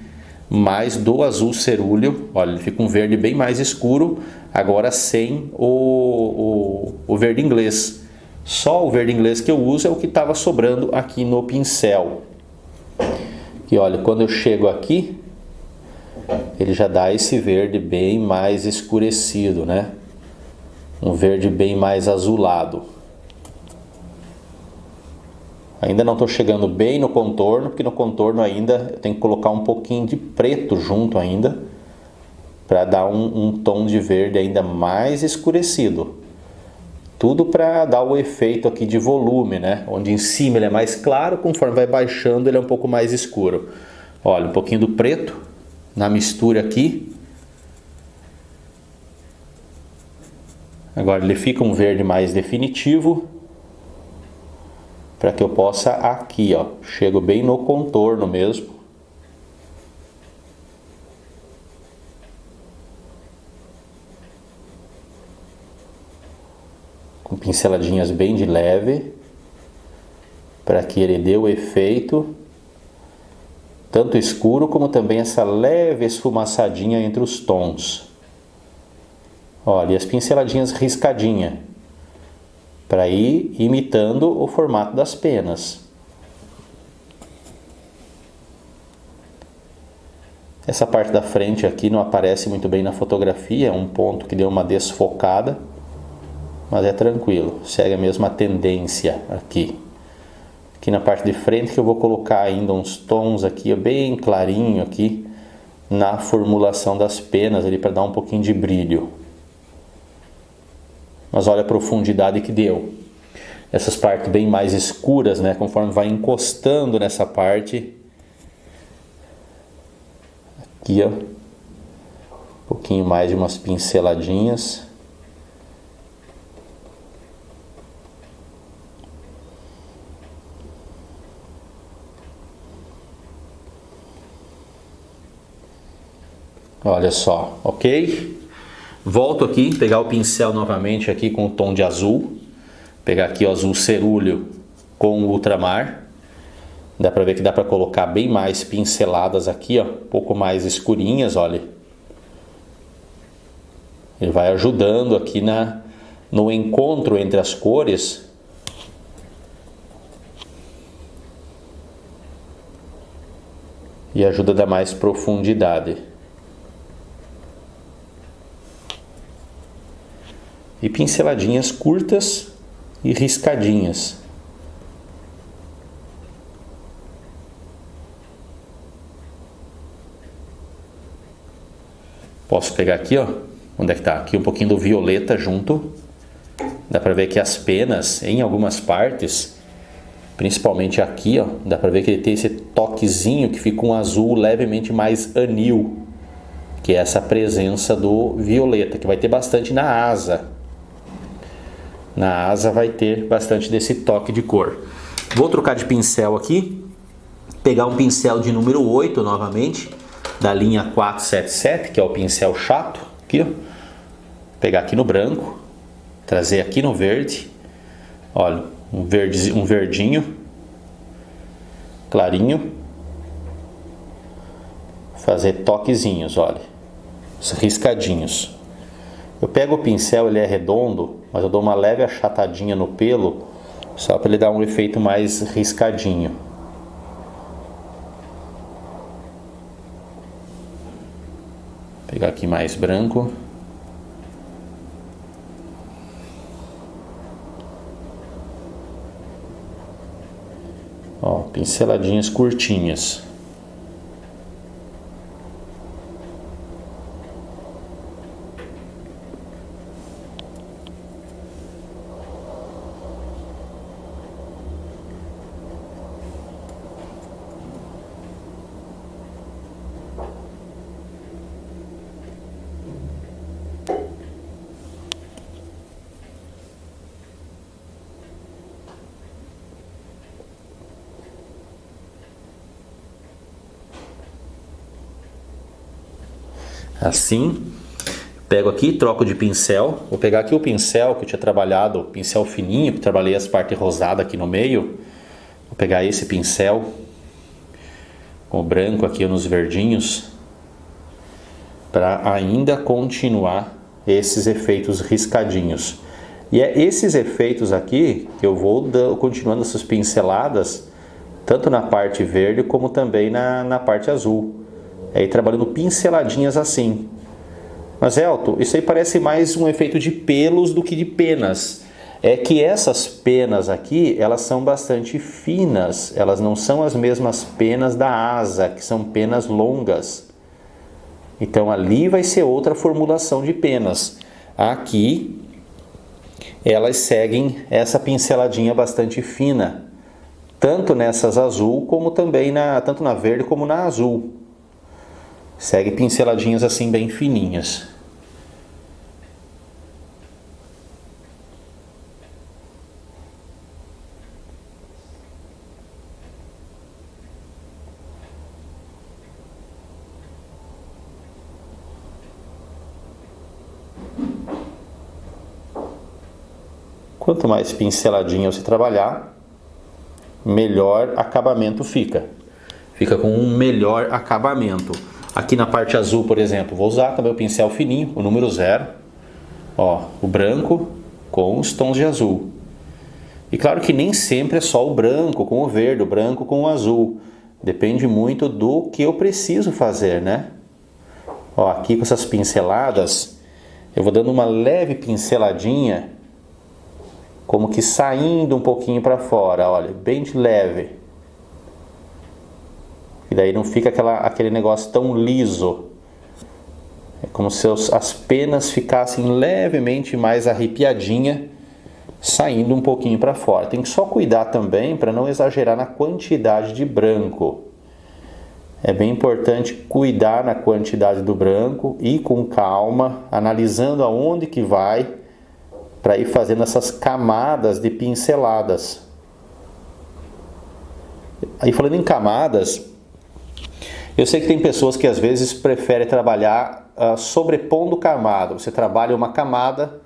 mais do azul cerúleo. Olha, ele fica um verde bem mais escuro, agora sem o verde inglês. Só o verde inglês que eu uso é o que estava sobrando aqui no pincel. E olha, quando eu chego aqui, ele já dá esse verde bem mais escurecido, né? Um verde bem mais azulado. Ainda não estou chegando bem no contorno, porque no contorno ainda eu tenho que colocar um pouquinho de preto junto ainda, para dar um tom de verde ainda mais escurecido. Tudo para dar o efeito aqui de volume, né? Onde em cima ele é mais claro, conforme vai baixando ele é um pouco mais escuro. Olha, um pouquinho do preto na mistura aqui. Agora ele fica um verde mais definitivo, para que eu possa aqui, ó, chego bem no contorno mesmo. Com pinceladinhas bem de leve, para que ele dê o efeito, tanto escuro como também essa leve esfumaçadinha entre os tons. Olha, e as pinceladinhas riscadinha, para ir imitando o formato das penas. Essa parte da frente aqui não aparece muito bem na fotografia, é um ponto que deu uma desfocada, mas é tranquilo, segue a mesma tendência aqui. Aqui na parte de frente que eu vou colocar ainda uns tons aqui, bem clarinho aqui, na formulação das penas ali, para dar um pouquinho de brilho. Mas olha a profundidade que deu. Essas partes bem mais escuras, né? Conforme vai encostando nessa parte. Aqui, ó. Um pouquinho mais de umas pinceladinhas. Olha só, ok? Volto aqui, pegar o pincel novamente aqui com o tom de azul. Pegar aqui o azul cerúleo com o ultramar. Dá pra ver que dá pra colocar bem mais pinceladas aqui, ó. Um pouco mais escurinhas, olha. Ele vai ajudando aqui no encontro entre as cores. E ajuda a dar mais profundidade. E pinceladinhas curtas e riscadinhas. Posso pegar aqui, ó, onde é que tá? Aqui um pouquinho do violeta junto. Dá pra ver que as penas, em algumas partes, principalmente aqui, ó, dá pra ver que ele tem esse toquezinho que fica um azul levemente mais anil, que é essa presença do violeta, que vai ter bastante na asa. Na asa vai ter bastante desse toque de cor. Vou trocar de pincel aqui, pegar um pincel de número 8 novamente, da linha 477, que é o pincel chato, aqui, ó. Pegar aqui no branco, trazer aqui no verde, olha, um verdinho, clarinho, fazer toquezinhos, olha, os riscadinhos. Eu pego o pincel, ele é redondo, mas eu dou uma leve achatadinha no pelo, só para ele dar um efeito mais riscadinho. Pegar aqui mais branco. Ó, pinceladinhas curtinhas. Assim, pego aqui, troco de pincel. Vou pegar aqui o pincel que eu tinha trabalhado, o pincel fininho, que trabalhei as partes rosadas aqui no meio. Vou pegar esse pincel com o branco aqui nos verdinhos, para ainda continuar esses efeitos riscadinhos. E é esses efeitos aqui que eu vou continuando essas pinceladas, tanto na parte verde como também na parte azul. Aí trabalhando pinceladinhas assim. Mas Elton, isso aí parece mais um efeito de pelos do que de penas. É que essas penas aqui, elas são bastante finas. Elas não são as mesmas penas da asa, que são penas longas. Então ali vai ser outra formulação de penas. Aqui, elas seguem essa pinceladinha bastante fina. Tanto nessas azul, como também tanto na verde como na azul. Segue pinceladinhas assim bem fininhas. Quanto mais pinceladinha você trabalhar, melhor acabamento fica. Fica com um melhor acabamento. Aqui na parte azul, por exemplo, vou usar também o pincel fininho, o número 0. Ó, o branco com os tons de azul. E claro que nem sempre é só o branco com o verde, o branco com o azul. Depende muito do que eu preciso fazer, né? Ó, aqui com essas pinceladas, eu vou dando uma leve pinceladinha, como que saindo um pouquinho para fora, olha, bem de leve. E daí não fica aquele negócio tão liso. É como se as penas ficassem levemente mais arrepiadinha, saindo um pouquinho para fora. Tem que só cuidar também para não exagerar na quantidade de branco. É bem importante cuidar na quantidade do branco e com calma, analisando aonde que vai, para ir fazendo essas camadas de pinceladas. Aí falando em camadas, eu sei que tem pessoas que às vezes preferem trabalhar sobrepondo camada. Você trabalha uma camada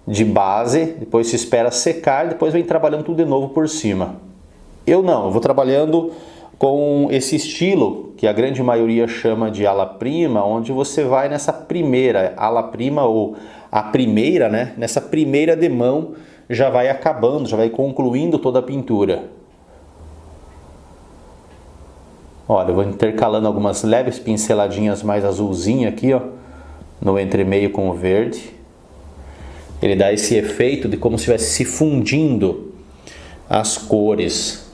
de base, depois se espera secar e depois vem trabalhando tudo de novo por cima. Eu não, eu vou trabalhando com esse estilo que a grande maioria chama de ala prima, onde você vai nessa primeira ala prima ou a primeira, né? Nessa primeira demão já vai acabando, já vai concluindo toda a pintura. Olha, eu vou intercalando algumas leves pinceladinhas mais azulzinha aqui, ó, no entremeio com o verde. Ele dá esse efeito de como se estivesse se fundindo as cores.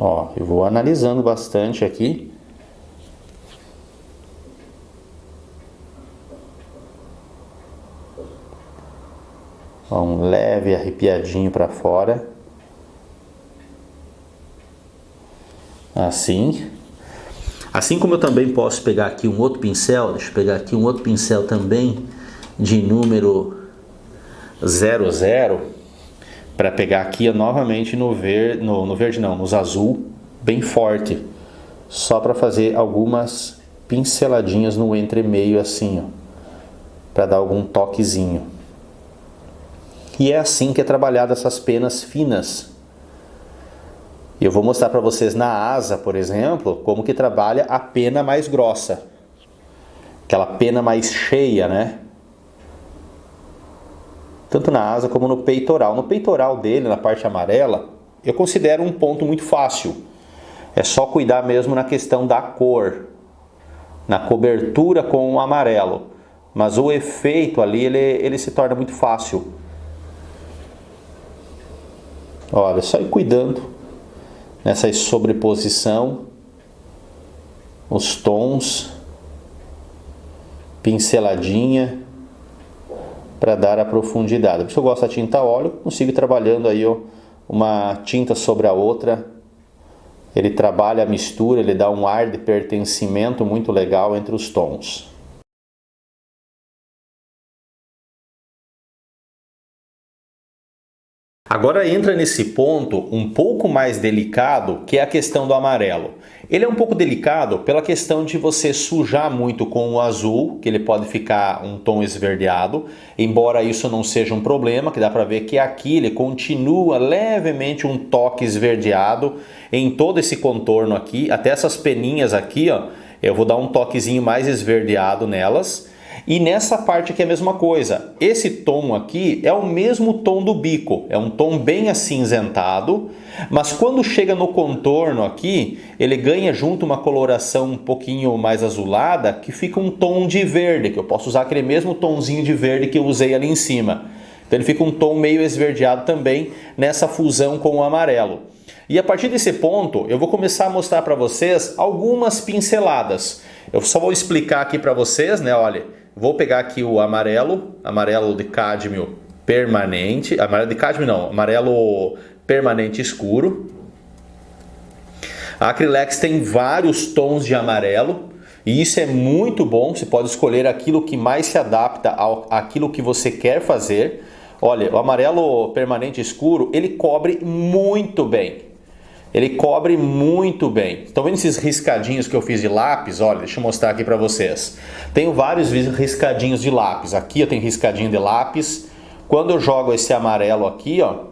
Ó, eu vou analisando bastante aqui. Ó, um leve arrepiadinho para fora. Assim. Assim como eu também posso pegar aqui um outro pincel, deixa eu pegar aqui um outro pincel também de número 00. Para pegar aqui novamente no verde, nos azul, bem forte. Só para fazer algumas pinceladinhas no entremeio assim, ó, para dar algum toquezinho. E é assim que é trabalhado essas penas finas. E eu vou mostrar para vocês na asa, por exemplo, como que trabalha a pena mais grossa. Aquela pena mais cheia, né? Tanto na asa como no peitoral. No peitoral dele, na parte amarela, eu considero um ponto muito fácil. É só cuidar mesmo na questão da cor, na cobertura com o amarelo. Mas o efeito ali, ele se torna muito fácil. Olha, só ir cuidando nessa sobreposição, os tons, pinceladinha, para dar a profundidade. Por isso eu gosto da tinta óleo, consigo ir trabalhando aí uma tinta sobre a outra. Ele trabalha a mistura, ele dá um ar de pertencimento muito legal entre os tons. Agora entra nesse ponto um pouco mais delicado, que é a questão do amarelo. Ele é um pouco delicado pela questão de você sujar muito com o azul, que ele pode ficar um tom esverdeado, embora isso não seja um problema, que dá para ver que aqui ele continua levemente um toque esverdeado em todo esse contorno aqui, até essas peninhas aqui, ó, eu vou dar um toquezinho mais esverdeado nelas. E nessa parte aqui é a mesma coisa. Esse tom aqui é o mesmo tom do bico, é um tom bem acinzentado, mas quando chega no contorno aqui, ele ganha junto uma coloração um pouquinho mais azulada, que fica um tom de verde, que eu posso usar aquele mesmo tomzinho de verde que eu usei ali em cima. Então ele fica um tom meio esverdeado também nessa fusão com o amarelo. E a partir desse ponto, eu vou começar a mostrar para vocês algumas pinceladas. Eu só vou explicar aqui para vocês, né, olha. Vou pegar aqui o amarelo de cádmio permanente, amarelo de cádmio não, amarelo permanente escuro. A Acrylex tem vários tons de amarelo e isso é muito bom, você pode escolher aquilo que mais se adapta àquilo que você quer fazer. Olha, o amarelo permanente escuro, ele cobre muito bem. Ele cobre muito bem. Estão vendo esses riscadinhos que eu fiz de lápis? Olha, deixa eu mostrar aqui para vocês. Tenho vários riscadinhos de lápis. Aqui eu tenho riscadinho de lápis. Quando eu jogo esse amarelo aqui, ó,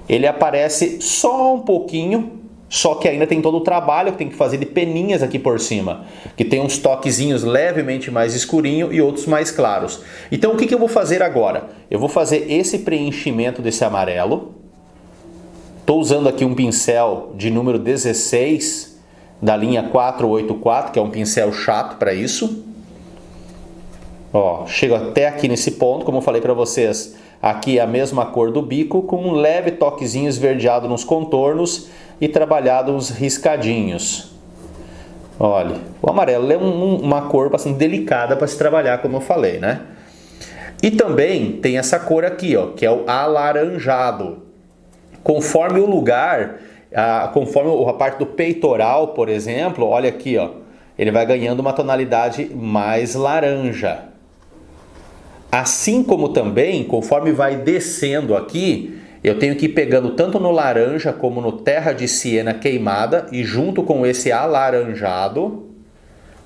ele aparece só um pouquinho, só que ainda tem todo o trabalho que tem que fazer de peninhas aqui por cima, que tem uns toquezinhos levemente mais escurinho e outros mais claros. Então o que eu vou fazer agora? Eu vou fazer esse preenchimento desse amarelo. Estou usando aqui um pincel de número 16 da linha 484, que é um pincel chato para isso. Ó, chego até aqui nesse ponto, como eu falei para vocês, aqui é a mesma cor do bico, com um leve toquezinho esverdeado nos contornos e trabalhado uns riscadinhos. Olha, o amarelo é uma cor bastante delicada para se trabalhar, como eu falei, né? E também tem essa cor aqui, ó, que é o alaranjado. Conforme o lugar, conforme a parte do peitoral, por exemplo, olha aqui, ó, ele vai ganhando uma tonalidade mais laranja. Assim como também, conforme vai descendo aqui, eu tenho que ir pegando tanto no laranja como no terra de siena queimada e junto com esse alaranjado,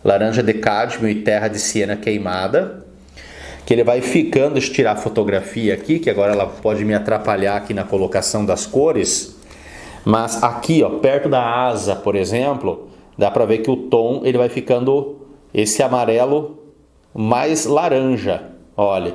laranja de cádmio e terra de siena queimada, que ele vai ficando, deixa eu tirar a fotografia aqui, que agora ela pode me atrapalhar aqui na colocação das cores, mas aqui, ó, perto da asa, por exemplo, dá para ver que o tom ele vai ficando esse amarelo mais laranja, olha,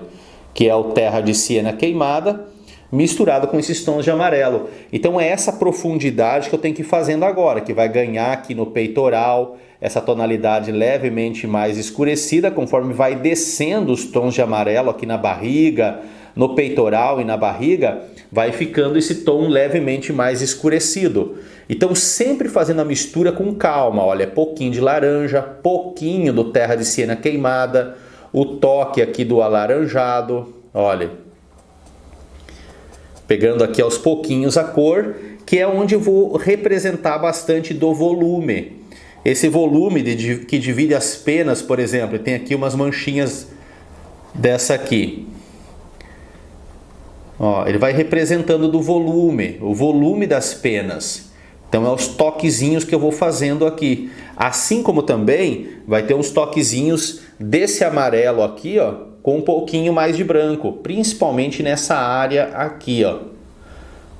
que é o terra de siena queimada, misturado com esses tons de amarelo. Então é essa profundidade que eu tenho que ir fazendo agora, que vai ganhar aqui no peitoral, essa tonalidade levemente mais escurecida, conforme vai descendo os tons de amarelo aqui na barriga, no peitoral e na barriga, vai ficando esse tom levemente mais escurecido. Então sempre fazendo a mistura com calma, olha, pouquinho de laranja, pouquinho do terra de siena queimada, o toque aqui do alaranjado, olha, pegando aqui aos pouquinhos a cor, que é onde eu vou representar bastante do volume. Esse volume que divide as penas, por exemplo, tem aqui umas manchinhas dessa aqui. Ó, ele vai representando do volume, o volume das penas. Então é os toquezinhos que eu vou fazendo aqui. Assim como também vai ter uns toquezinhos desse amarelo aqui, ó, com um pouquinho mais de branco, principalmente nessa área aqui, ó.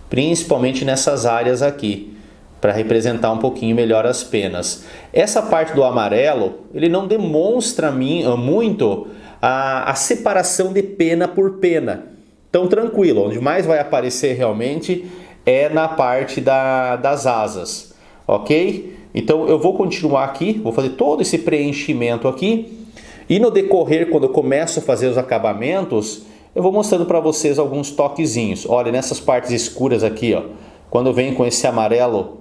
Principalmente nessas áreas aqui, para representar um pouquinho melhor as penas. Essa parte do amarelo, ele não demonstra muito a separação de pena por pena. Então tranquilo, onde mais vai aparecer realmente é na parte das asas, ok? Então eu vou continuar aqui, vou fazer todo esse preenchimento aqui, e no decorrer, quando eu começo a fazer os acabamentos, eu vou mostrando para vocês alguns toquezinhos. Olha, nessas partes escuras aqui, ó, quando eu venho com esse amarelo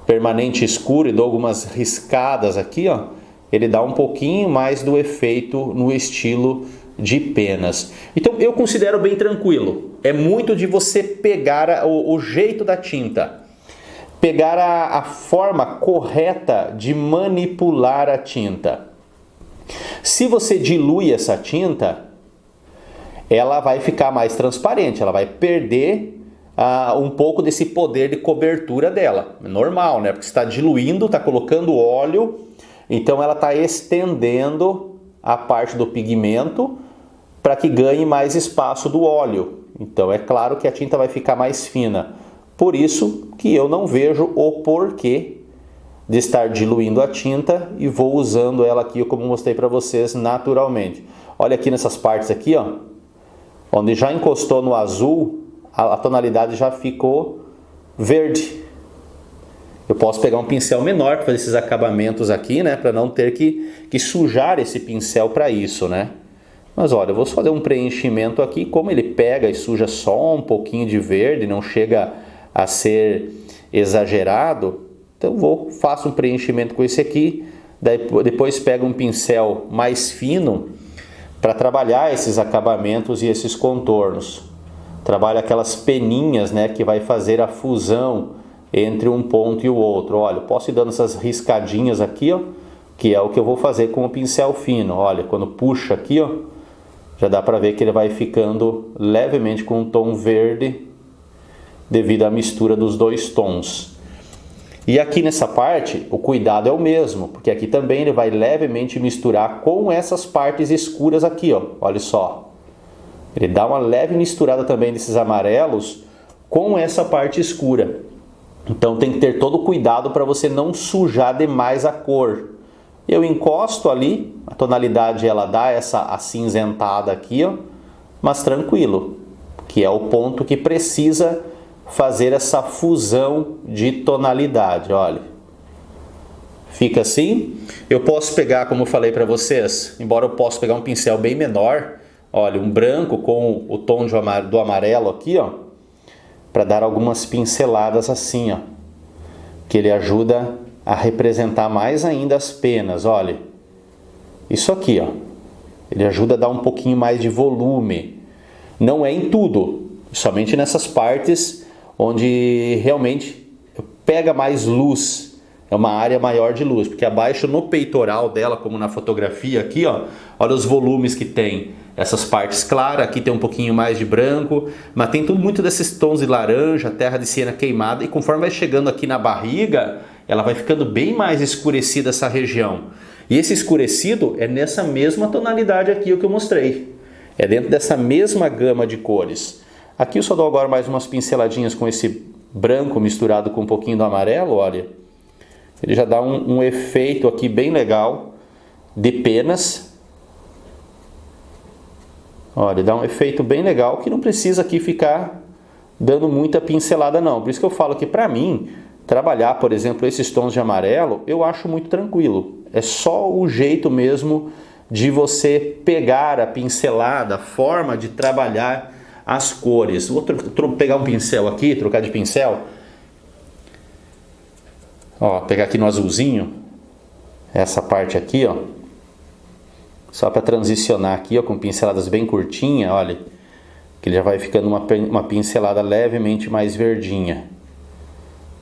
permanente escuro e dou algumas riscadas aqui, ó, ele dá um pouquinho mais do efeito no estilo de penas. Então eu considero bem tranquilo. É muito de você pegar o jeito da tinta, pegar a forma correta de manipular a tinta. Se você dilui essa tinta, ela vai ficar mais transparente, ela vai perder um pouco desse poder de cobertura dela. É normal, né? Porque você está diluindo, está colocando óleo, então ela está estendendo a parte do pigmento para que ganhe mais espaço do óleo. Então é claro que a tinta vai ficar mais fina. Por isso que eu não vejo o porquê de estar diluindo a tinta e vou usando ela aqui, como mostrei para vocês, naturalmente. Olha aqui nessas partes aqui, ó, onde já encostou no azul, a tonalidade já ficou verde. Eu posso pegar um pincel menor para fazer esses acabamentos aqui, né, para não ter que sujar esse pincel para isso, né. Mas olha, eu vou fazer um preenchimento aqui, como ele pega e suja só um pouquinho de verde, não chega a ser exagerado, então faço um preenchimento com esse aqui, depois pego um pincel mais fino para trabalhar esses acabamentos e esses contornos. Trabalho aquelas peninhas, né, que vai fazer a fusão entre um ponto e o outro. Olha, eu posso ir dando essas riscadinhas aqui, ó, que é o que eu vou fazer com o pincel fino. Olha, quando puxa aqui, ó, já dá para ver que ele vai ficando levemente com um tom verde devido à mistura dos dois tons. E aqui nessa parte, o cuidado é o mesmo, porque aqui também ele vai levemente misturar com essas partes escuras aqui, ó. Olha só. Ele dá uma leve misturada também desses amarelos com essa parte escura. Então tem que ter todo o cuidado para você não sujar demais a cor. Eu encosto ali, a tonalidade ela dá essa acinzentada aqui, ó, mas tranquilo, que é o ponto que precisa fazer essa fusão de tonalidade, olha. Fica assim. Eu posso pegar, como eu falei para vocês, embora eu possa pegar um pincel bem menor, olha, um branco com o tom do amarelo aqui, ó, para dar algumas pinceladas assim, ó, que ele ajuda a representar mais ainda as penas, olha. Isso aqui, ó, ele ajuda a dar um pouquinho mais de volume. Não é em tudo, somente nessas partes onde realmente pega mais luz, é uma área maior de luz, porque abaixo no peitoral dela, como na fotografia aqui, ó, olha os volumes que tem, essas partes claras, aqui tem um pouquinho mais de branco, mas tem tudo muito desses tons de laranja, terra de siena queimada, e conforme vai chegando aqui na barriga, ela vai ficando bem mais escurecida essa região. E esse escurecido é nessa mesma tonalidade aqui o que eu mostrei, é dentro dessa mesma gama de cores. Aqui eu só dou agora mais umas pinceladinhas com esse branco misturado com um pouquinho do amarelo, olha. Ele já dá um efeito aqui bem legal de penas. Olha, dá um efeito bem legal que não precisa aqui ficar dando muita pincelada não. Por isso que eu falo que para mim, trabalhar, por exemplo, esses tons de amarelo, eu acho muito tranquilo. É só o jeito mesmo de você pegar a pincelada, a forma de trabalhar as cores. Vou pegar um pincel aqui, trocar de pincel. Ó, pegar aqui no azulzinho, essa parte aqui, ó. Só para transicionar aqui, ó, com pinceladas bem curtinhas, olha. Que ele já vai ficando uma pincelada levemente mais verdinha.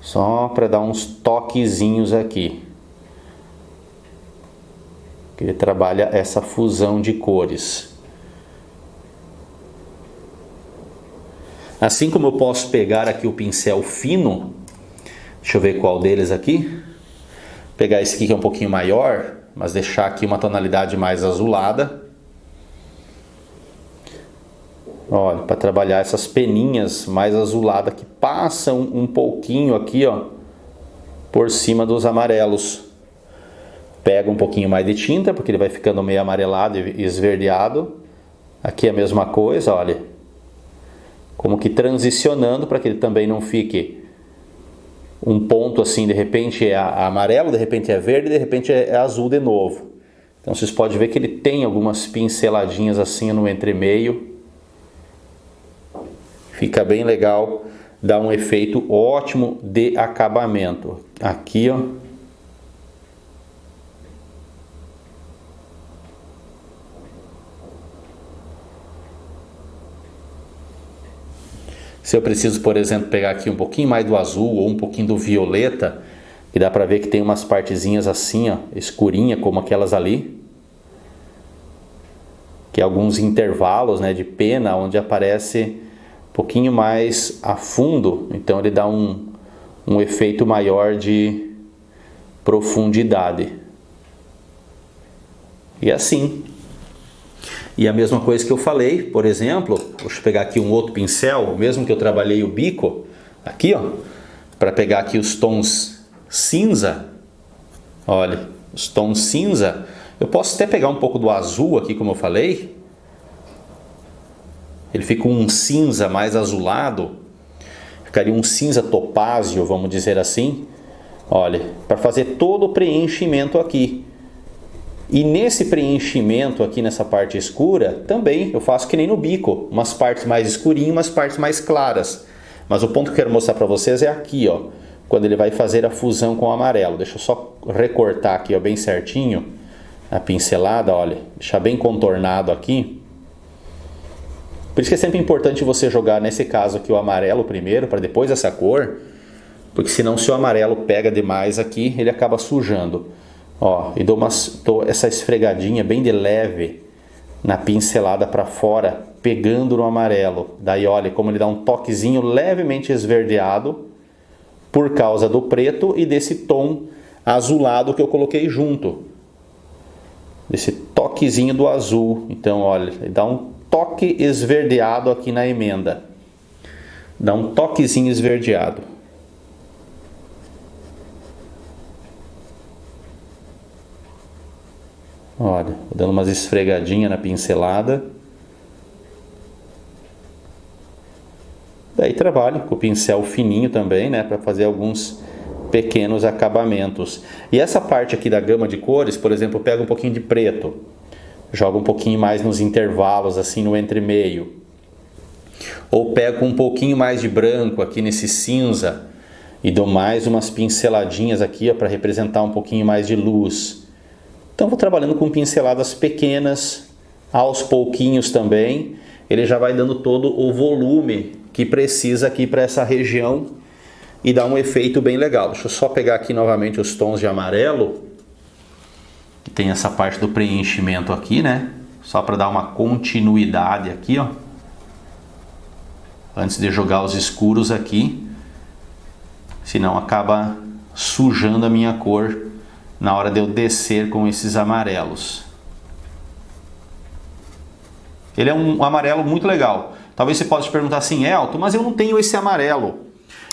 Só para dar uns toquezinhos aqui. Que ele trabalha essa fusão de cores. Assim como eu posso pegar aqui o pincel fino, deixa eu ver qual deles aqui, pegar esse aqui que é um pouquinho maior, mas deixar aqui uma tonalidade mais azulada. Olha, para trabalhar essas peninhas mais azuladas que passam um pouquinho aqui, ó, por cima dos amarelos. Pega um pouquinho mais de tinta, porque ele vai ficando meio amarelado e esverdeado. Aqui é a mesma coisa, olha. como que transicionando para que ele também não fique um ponto assim, de repente é amarelo, de repente é verde, de repente é azul de novo. Então vocês podem ver que ele tem algumas pinceladinhas assim no entremeio. Fica bem legal, dá um efeito ótimo de acabamento. Aqui, ó. Se eu preciso, por exemplo, pegar aqui um pouquinho mais do azul ou um pouquinho do violeta, e dá pra ver que tem umas partezinhas assim, ó, escurinha, como aquelas ali. Que é alguns intervalos, né, de pena, onde aparece um pouquinho mais a fundo. Então ele dá um efeito maior de profundidade. E assim. E a mesma coisa que eu falei, por exemplo, deixa eu pegar aqui um outro pincel, mesmo que eu trabalhei o bico, aqui ó, para pegar aqui os tons cinza, olha, os tons cinza, eu posso até pegar um pouco do azul aqui, como eu falei, ele fica um cinza mais azulado, ficaria um cinza topázio, vamos dizer assim, olha, para fazer todo o preenchimento aqui. E nesse preenchimento aqui nessa parte escura, também eu faço que nem no bico, umas partes mais escurinhas, umas partes mais claras. Mas o ponto que eu quero mostrar para vocês é aqui, ó, quando ele vai fazer a fusão com o amarelo. Deixa eu só recortar aqui, ó, bem certinho, a pincelada, olha, deixar bem contornado aqui. Por isso que é sempre importante você jogar, nesse caso aqui, o amarelo primeiro, para depois essa cor, porque senão se o amarelo pega demais aqui, ele acaba sujando. Ó, e dou essa esfregadinha bem de leve na pincelada para fora, pegando no amarelo. Daí olha como ele dá um toquezinho levemente esverdeado por causa do preto e desse tom azulado que eu coloquei junto. Desse toquezinho do azul. Então olha, ele dá um toque esverdeado aqui na emenda. Dá um toquezinho esverdeado. Olha, dando umas esfregadinhas na pincelada. Daí trabalho com o pincel fininho também, né, para fazer alguns pequenos acabamentos. E essa parte aqui da gama de cores, por exemplo, eu pego um pouquinho de preto, jogo um pouquinho mais nos intervalos, assim no entremeio. Ou pego um pouquinho mais de branco aqui nesse cinza e dou mais umas pinceladinhas aqui para representar um pouquinho mais de luz. Então vou trabalhando com pinceladas pequenas, aos pouquinhos também. Ele já vai dando todo o volume que precisa aqui para essa região e dá um efeito bem legal. Deixa eu só pegar aqui novamente os tons de amarelo. Tem essa parte do preenchimento aqui, né? Só para dar uma continuidade aqui, ó. Antes de jogar os escuros aqui. Senão acaba sujando a minha cor na hora de eu descer com esses amarelos. Ele é um amarelo muito legal. Talvez você possa perguntar assim, Elton, mas eu não tenho esse amarelo.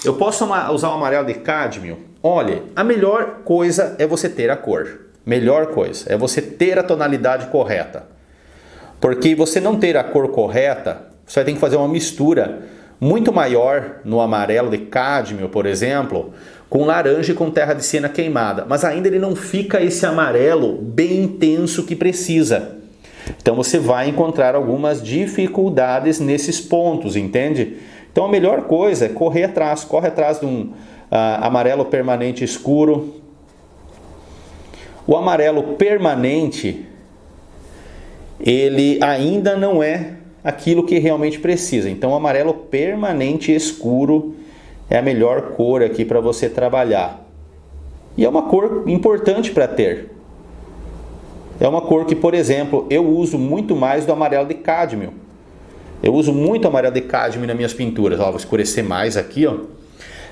Eu posso usar o amarelo de cádmio? Olha, a melhor coisa é você ter a cor. Melhor coisa é você ter a tonalidade correta. Porque você não ter a cor correta, você vai ter que fazer uma mistura muito maior no amarelo de cádmio, por exemplo, com laranja e com terra de siena queimada. Mas ainda ele não fica esse amarelo bem intenso que precisa. Então você vai encontrar algumas dificuldades nesses pontos, entende? Então a melhor coisa é corre atrás de um amarelo permanente escuro. O amarelo permanente, ele ainda não é aquilo que realmente precisa. Então o amarelo permanente escuro é a melhor cor aqui para você trabalhar. E é uma cor importante para ter. É uma cor que, por exemplo, eu uso muito mais do amarelo de cádmio. Eu uso muito amarelo de cádmio nas minhas pinturas. Ó, vou escurecer mais aqui, ó.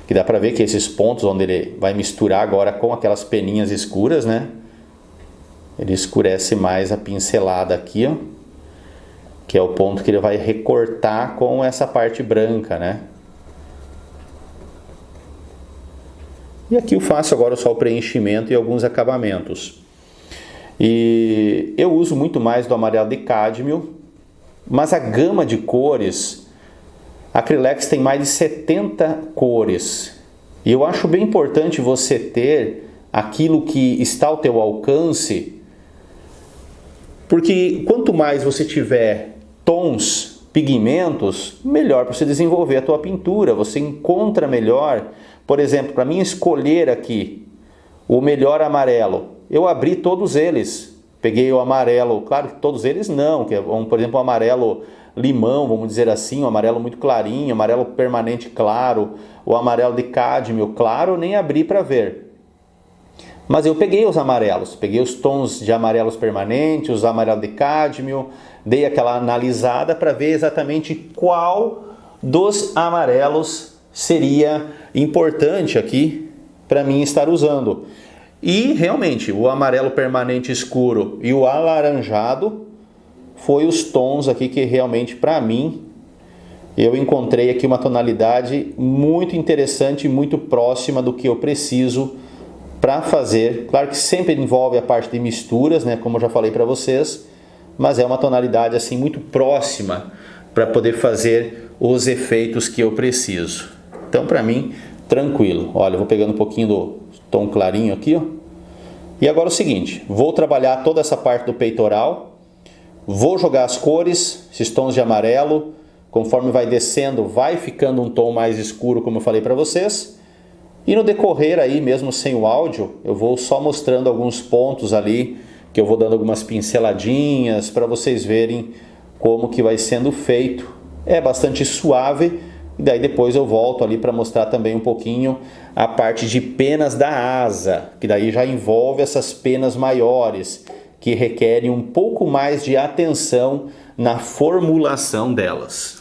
Que dá para ver que esses pontos onde ele vai misturar agora com aquelas peninhas escuras, né? Ele escurece mais a pincelada aqui, ó. Que é o ponto que ele vai recortar com essa parte branca, né? E aqui eu faço agora só o preenchimento e alguns acabamentos. E eu uso muito mais do amarelo de cádmio, mas a gama de cores A Acrylex tem mais de 70 cores. E eu acho bem importante você ter aquilo que está ao teu alcance, porque quanto mais você tiver tons, pigmentos, melhor para você desenvolver a tua pintura. Você encontra melhor, por exemplo, para mim escolher aqui o melhor amarelo, eu abri todos eles. Peguei o amarelo, claro que todos eles não, que é, por exemplo, o amarelo limão, vamos dizer assim, um amarelo muito clarinho, amarelo permanente claro, o amarelo de cádmio claro, nem abri para ver. Mas eu peguei os amarelos, peguei os tons de amarelos permanentes, os amarelos de cádmio, dei aquela analisada para ver exatamente qual dos amarelos seria importante aqui para mim estar usando. E realmente, o amarelo permanente escuro e o alaranjado foi os tons aqui que realmente para mim eu encontrei aqui uma tonalidade muito interessante e muito próxima do que eu preciso para fazer. Claro que sempre envolve a parte de misturas, né, como eu já falei para vocês, mas é uma tonalidade assim muito próxima para poder fazer os efeitos que eu preciso. Então, para mim, tranquilo. Olha, eu vou pegando um pouquinho do tom clarinho aqui, ó. E agora é o seguinte, vou trabalhar toda essa parte do peitoral, vou jogar as cores, esses tons de amarelo, conforme vai descendo, vai ficando um tom mais escuro, como eu falei para vocês. E no decorrer aí, mesmo sem o áudio, eu vou só mostrando alguns pontos ali, que eu vou dando algumas pinceladinhas para vocês verem como que vai sendo feito. É bastante suave, e daí depois eu volto ali para mostrar também um pouquinho a parte de penas da asa, que daí já envolve essas penas maiores, que requerem um pouco mais de atenção na formulação delas.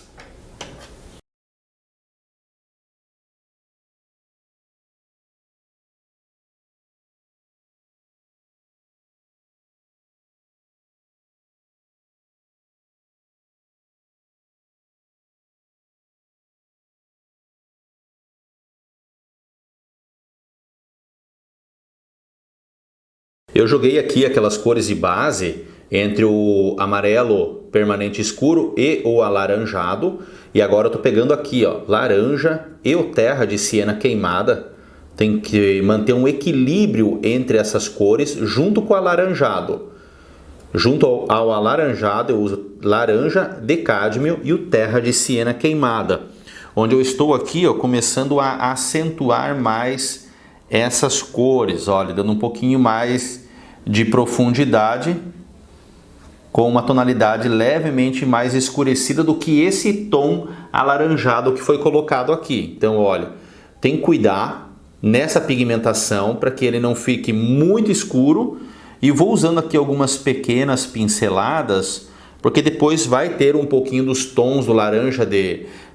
Eu joguei aqui aquelas cores de base entre o amarelo permanente escuro e o alaranjado. E agora eu estou pegando aqui, ó, laranja e o terra de siena queimada. Tem que manter um equilíbrio entre essas cores junto com o alaranjado. Junto ao alaranjado eu uso laranja de cádmio e o terra de siena queimada. Onde eu estou aqui, ó, começando a acentuar mais essas cores, olha, dando um pouquinho mais de profundidade, com uma tonalidade levemente mais escurecida do que esse tom alaranjado que foi colocado aqui. Então, olha, tem que cuidar nessa pigmentação para que ele não fique muito escuro, e vou usando aqui algumas pequenas pinceladas, porque depois vai ter um pouquinho dos tons do laranja,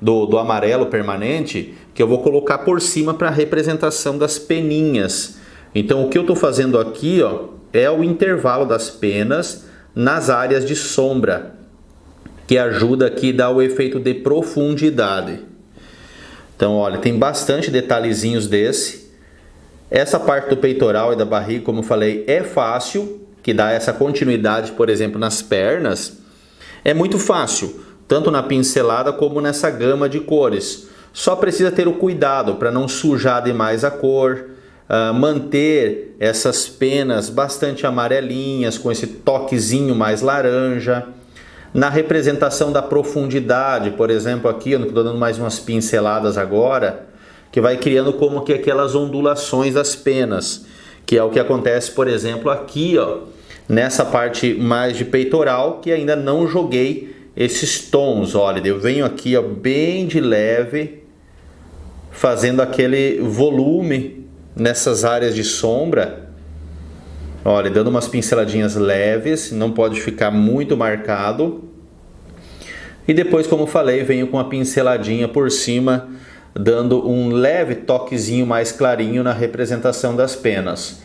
do amarelo permanente, que eu vou colocar por cima para a representação das peninhas. Então o que eu estou fazendo aqui, ó, é o intervalo das penas nas áreas de sombra, que ajuda aqui a dar o efeito de profundidade. Então olha, tem bastante detalhezinhos desse. Essa parte do peitoral e da barriga, como eu falei, é fácil, que dá essa continuidade, por exemplo, nas pernas. É muito fácil, tanto na pincelada como nessa gama de cores. Só precisa ter o cuidado para não sujar demais a cor, manter essas penas bastante amarelinhas, com esse toquezinho mais laranja. Na representação da profundidade, por exemplo, aqui eu estou dando mais umas pinceladas agora, que vai criando como que aquelas ondulações das penas, que é o que acontece, por exemplo, aqui, ó, nessa parte mais de peitoral, que ainda não joguei esses tons. Olha, eu venho aqui, ó, bem de leve, fazendo aquele volume nessas áreas de sombra. Olha, dando umas pinceladinhas leves, não pode ficar muito marcado. E depois, como falei, venho com a pinceladinha por cima, dando um leve toquezinho mais clarinho na representação das penas.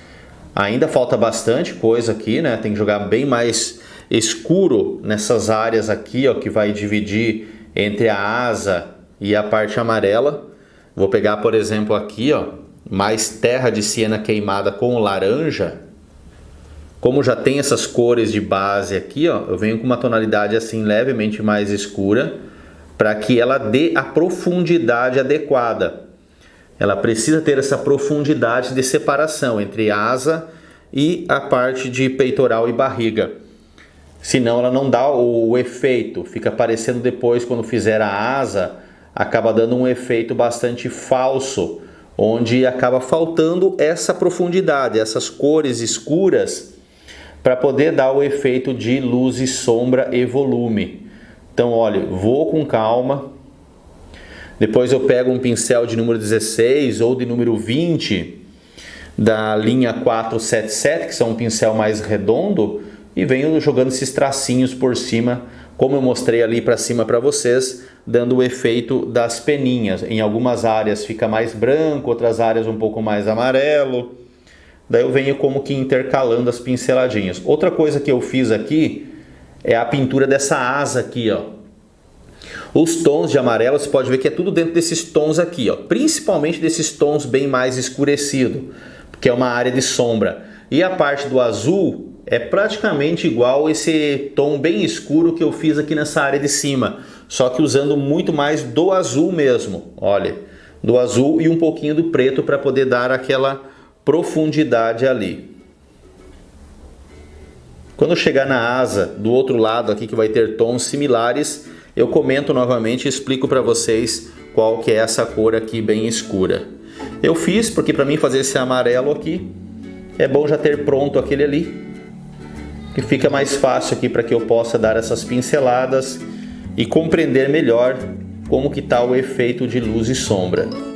Ainda falta bastante coisa aqui, né? Tem que jogar bem mais escuro nessas áreas aqui, ó, que vai dividir entre a asa e a parte amarela. Vou pegar, por exemplo, aqui, ó, mais terra de siena queimada com laranja. Como já tem essas cores de base aqui, ó, eu venho com uma tonalidade assim levemente mais escura, para que ela dê a profundidade adequada. Ela precisa ter essa profundidade de separação entre asa e a parte de peitoral e barriga. Senão ela não dá o efeito, fica parecendo depois quando fizer a asa, acaba dando um efeito bastante falso, onde acaba faltando essa profundidade, essas cores escuras, para poder dar o efeito de luz e sombra e volume. Então, olha, vou com calma. Depois eu pego um pincel de número 16 ou de número 20 da linha 477, que são um pincel mais redondo, e venho jogando esses tracinhos por cima, como eu mostrei ali para cima para vocês, dando o efeito das peninhas. Em algumas áreas fica mais branco, outras áreas um pouco mais amarelo. Daí eu venho como que intercalando as pinceladinhas. Outra coisa que eu fiz aqui é a pintura dessa asa aqui, ó. Os tons de amarelo, você pode ver que é tudo dentro desses tons aqui, ó. Principalmente desses tons bem mais escurecidos, porque é uma área de sombra. E a parte do azul é praticamente igual esse tom bem escuro que eu fiz aqui nessa área de cima, só que usando muito mais do azul mesmo, olha, do azul e um pouquinho do preto para poder dar aquela profundidade ali. Quando chegar na asa do outro lado aqui, que vai ter tons similares, eu comento novamente e explico para vocês qual que é essa cor aqui bem escura. Eu fiz porque para mim fazer esse amarelo aqui é bom já ter pronto aquele ali, que fica mais fácil aqui para que eu possa dar essas pinceladas e compreender melhor como que está o efeito de luz e sombra.